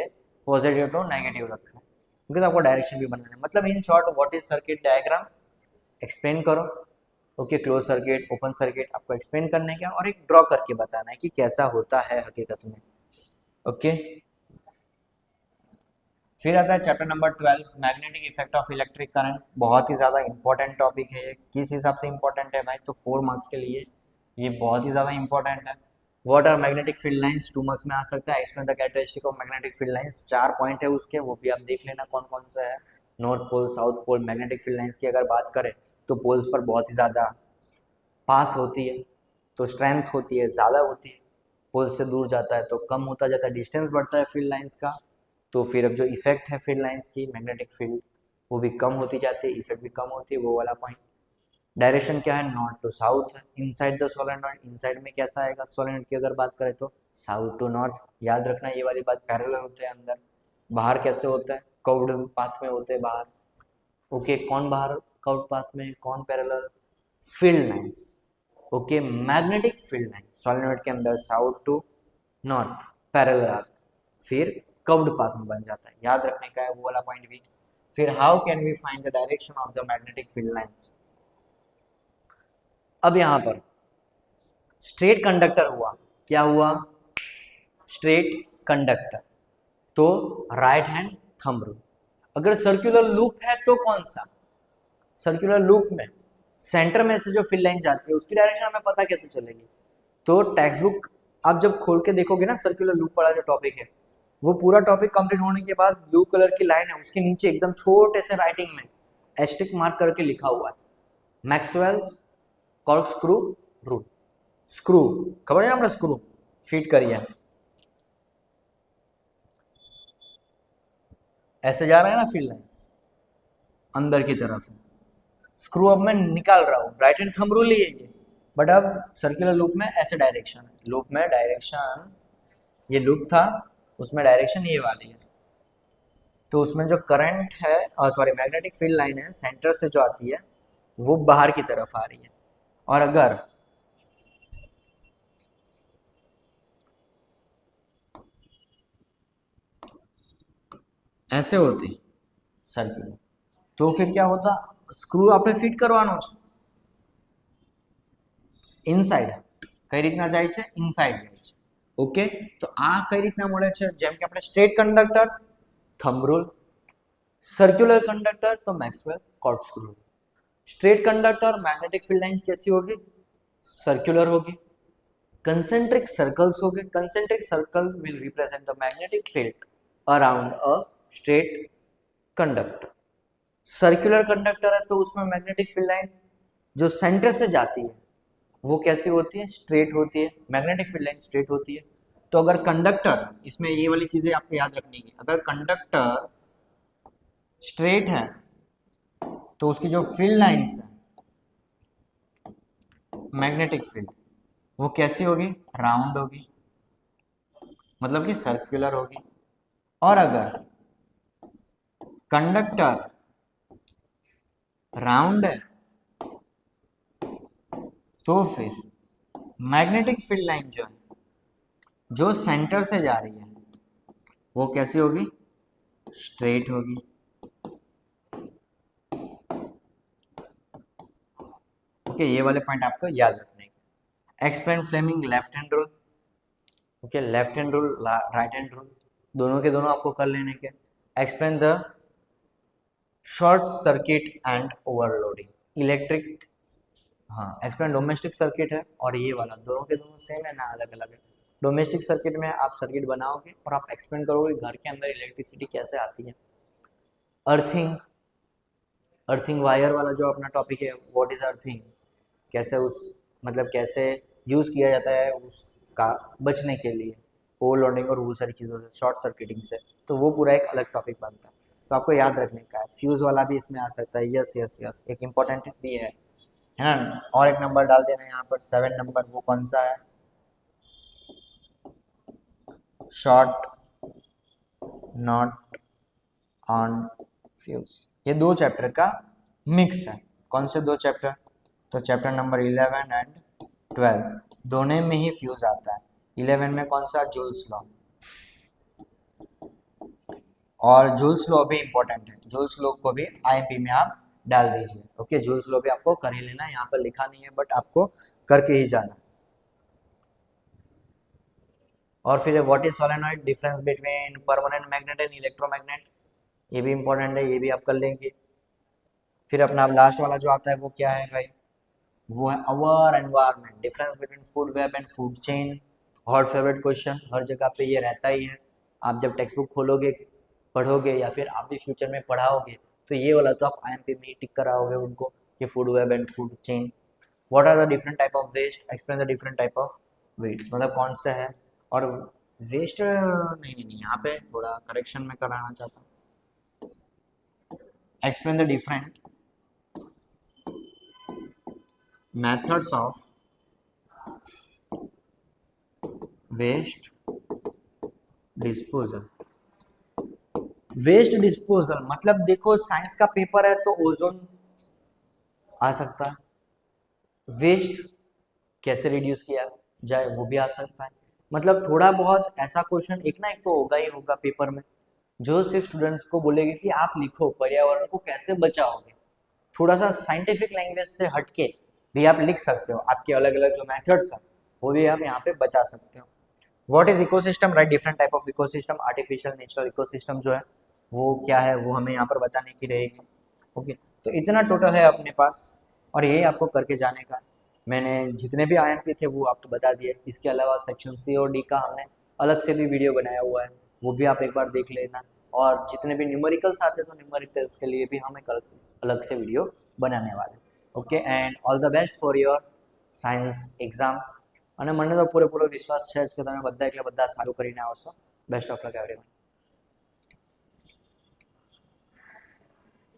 पॉजिटिव टू नेगेटिव रखा है, क्योंकि तो आपको डायरेक्शन भी बनाना है। मतलब in short what is circuit diagram, explain करो। Okay, close circuit, open circuit आपको एक्सप्लेन करने का और एक ड्रॉ करके बताना है कि कैसा होता है हकीकत में। ओके, फिर आता है chapter number 12, magnetic effect of electric current. बहुत ही ज़्यादा इंपॉर्टेंट टॉपिक है ये। किस हिसाब से इंपॉर्टेंट है भाई, तो 4 मार्क्स के लिए ये बहुत ही ज़्यादा इंपॉर्टेंट है। What are magnetic field lines, 2 marks में आ सकता है। Explain the characteristic of magnetic field lines, 4 point है उसके, वो भी आप देख लेना कौन कौन सा है। North pole, south pole, magnetic field lines की अगर बात करें तो पोल्स पर बहुत ही ज़्यादा पास होती है तो स्ट्रेंथ होती है, ज़्यादा होती है। पोल से दूर जाता है तो कम होता जाता है, डिस्टेंस बढ़ता है फील्ड लाइंस का, तो फिर अब जो इफेक्ट है फील्ड लाइंस की, मैग्नेटिक फील्ड, वो भी कम होती जाती है, इफेक्ट भी कम होती है, वो वाला पॉइंट। डायरेक्शन क्या है, नॉर्थ टू साउथ है। इनसाइड द सोलेनॉइड, इनसाइड में कैसा आएगा सोलेनॉइड की अगर बात करें तो साउथ टू नॉर्थ। याद रखना ये वाली बात, पैरेलल होते हैं अंदर। बाहर कैसे होता है, कर्व्ड पाथ में होते हैं बाहर। ओके, कौन बाहर कर्व्ड पाथ में, कौन parallel, field lines. Okay, magnetic field lines solenoid के अंदर साउथ टू नॉर्थ पैरेलल आता है, फिर कर्व्ड पाथ में बन जाता है। याद रखने का है वो वाला पॉइंट भी। फिर how can we find the direction of the magnetic field lines. अब यहां पर स्ट्रेट कंडक्टर हुआ, क्या हुआ, स्ट्रेट कंडक्टर, तो राइट हैंड थंब रूल। अगर सर्कुलर लूप है तो कौन सा, सर्कुलर लूप में सेंटर में से जो फील्ड लाइन जाती है उसकी डायरेक्शन हमें पता कैसे चलेगी। तो टेक्स्ट बुक आप जब खोल के देखोगे ना, सर्कुलर लूप वाला जो टॉपिक है, वो पूरा टॉपिक कंप्लीट होने के बाद ब्लू कलर की लाइन है, उसके नीचे एकदम छोटे से राइटिंग में एस्टिक मार्क करके लिखा हुआ है मैक्सवेल्स कॉर्कस्क्रू रूल। स्क्रू खबर है अपना, स्क्रू फिट करिए, ऐसे जा रहा है ना फील्ड लाइंस अंदर की तरफ है। स्क्रू अब मैं निकाल रहा हूँ, राइट हैंड थंब रूल ही है ये, बट अब सर्कुलर लूप में ऐसे डायरेक्शन है, लूप में डायरेक्शन, ये लूप था उसमें डायरेक्शन ये वाली है। तो उसमें जो करंट है, सॉरी मैग्नेटिक फील्ड लाइन है, सेंटर से जो आती है वो बाहर की तरफ आ रही है। और अगर ऐसे होती सर्कुलर, तो फिर क्या होता, स्क्रू આપણે ફિટ કરવાનો છે ઇનસાઇડ, કઈ રીતના જાય છે, ઇનસાઇડ જાય છે। ઓકે, તો આ કઈ રીતના મળે છે, જેમ કે આપણે straight conductor thumb rule, circular conductor तो Maxwell corkscrew rule. Straight conductor magnetic field lines कैसी होगी, सर्कुलर होगी। कंसेंट्रिक सर्कल्स होंगे, concentric circle will represent the magnetic field around a straight conductor. Circular conductor है तो उसमें मैग्नेटिक फील्ड लाइन जो centre से जाती है वो कैसी होती है, स्ट्रेट होती है, मैग्नेटिक फील्ड लाइन स्ट्रेट होती है। तो अगर कंडक्टर, इसमें ये वाली चीजें आपको याद रखनी है, अगर कंडक्टर स्ट्रेट है तो उसकी जो फील्ड लाइंस है मैग्नेटिक फील्ड, वो कैसी होगी, राउंड होगी, मतलब कि सर्कुलर होगी। और अगर कंडक्टर राउंड है तो फिर मैग्नेटिक फील्ड लाइन जो है, जो सेंटर से जा रही है, वो कैसी होगी, स्ट्रेट होगी। ओके, ये वाले पॉइंट आपको याद रखने के। Explain Fleming left hand rule. Okay, left hand rule, right hand rule, दोनों के दोनों आपको कर लेने के। Explain the short circuit and overloading electric, हाँ एक्सप्लेन डोमेस्टिक सर्किट है और ये वाला दोनों के दोनों सेम है ना, अलग अलग है। डोमेस्टिक सर्किट में आप सर्किट बनाओगे और आप एक्सप्लेन करोगे घर के अंदर इलेक्ट्रिसिटी कैसे आती है। अर्थिंग, अर्थिंग वायर वाला जो अपना टॉपिक है, व्हाट इज अर्थिंग, कैसे उस मतलब कैसे यूज़ किया जाता है उसका बचने के लिए, ओवरलोडिंग और वो सारी चीज़ों से, शॉर्ट सर्किटिंग से, तो वो पूरा एक अलग टॉपिक बनता है, तो आपको याद रखने का है। फ्यूज़ वाला भी इसमें आ सकता है, यस यस यस, एक इम्पॉर्टेंट भी है ना। और एक नंबर डाल देना यहाँ पर 7 नंबर, वो कौन सा है, शॉर्ट नॉट ऑन फ्यूज। ये 2 चैप्टर का मिक्स है। कौन से 2 चैप्टर, तो चैप्टर नंबर 11 एंड 12 दोनों में ही फ्यूज आता है। 11 में कौन सा, जूल्स लॉ, और जूल्स लॉ भी इंपॉर्टेंट है, जूल्स लॉ को भी आईएमपी में आप डाल दीजिए। ओके, जूल्स लॉ भी आपको कर ही लेना है, यहाँ पर लिखा नहीं है बट आपको करके ही जाना है। और फिर what is solenoid, difference between permanent magnet and electromagnet, ये भी इंपॉर्टेंट है, ये भी आप कर लेंगे। फिर अपना लास्ट वाला जो आता है वो क्या है भाई, वो है our environment, difference between food web and food chain. Hot favourite question, हर जगह पे ये रहता ही है। आप जब टेक्स्ट बुक खोलोगे, पढ़ोगे या फिर आप भी फ्यूचर में पढ़ाओगे तो ये वाला तो आप आईएमपी में ही टिक कराओगे उनको कि food web and food chain. What are the different type of waste, explain the different type of wastes, मतलब कौन सा है। और वेस्ट नहीं नहीं नहीं, यहाँ पे थोड़ा करेक्शन में कराना चाहता हूँ। Explain the different methods of waste disposal। Waste disposal मतलब देखो साइंस का पेपर है तो ओजोन आ सकता है, वेस्ट कैसे रिड्यूस किया जाए वो भी आ सकता है। मतलब थोड़ा बहुत ऐसा क्वेश्चन एक ना एक तो होगा ही होगा पेपर में, जो सिर्फ स्टूडेंट्स को बोलेगी कि आप लिखो पर्यावरण को कैसे बचाओगे। थोड़ा सा साइंटिफिक लैंग्वेज से हटके भी आप लिख सकते हो, आपके अलग अलग जो मेथड्स हैं वो भी आप यहाँ पे बचा सकते हो। What is ecosystem, right, different type of ecosystem, artificial natural ecosystem जो है वो क्या है वो हमें यहाँ पर बताने की रहेगी। ओके, तो इतना टोटल है अपने पास और यही आपको करके जाने का। मैंने जितने भी आईएमपी थे वो आपको बता दिए, इसके अलावा सेक्शन सी और डी का हमने अलग से भी वीडियो बनाया हुआ है, वो भी आप एक बार देख लेना। और जितने भी न्यूमेरिकल्स आते हैं तो न्यूमेरिकल्स के लिए भी हम एक अलग से वीडियो बनाने वाले। Okay, and all the best for your science exam, અને મને તો પૂરેપૂરો વિશ્વાસ છે જ કે તમે બધા એટલે બધા સારું કરીને આવશો. Best of luck everyone.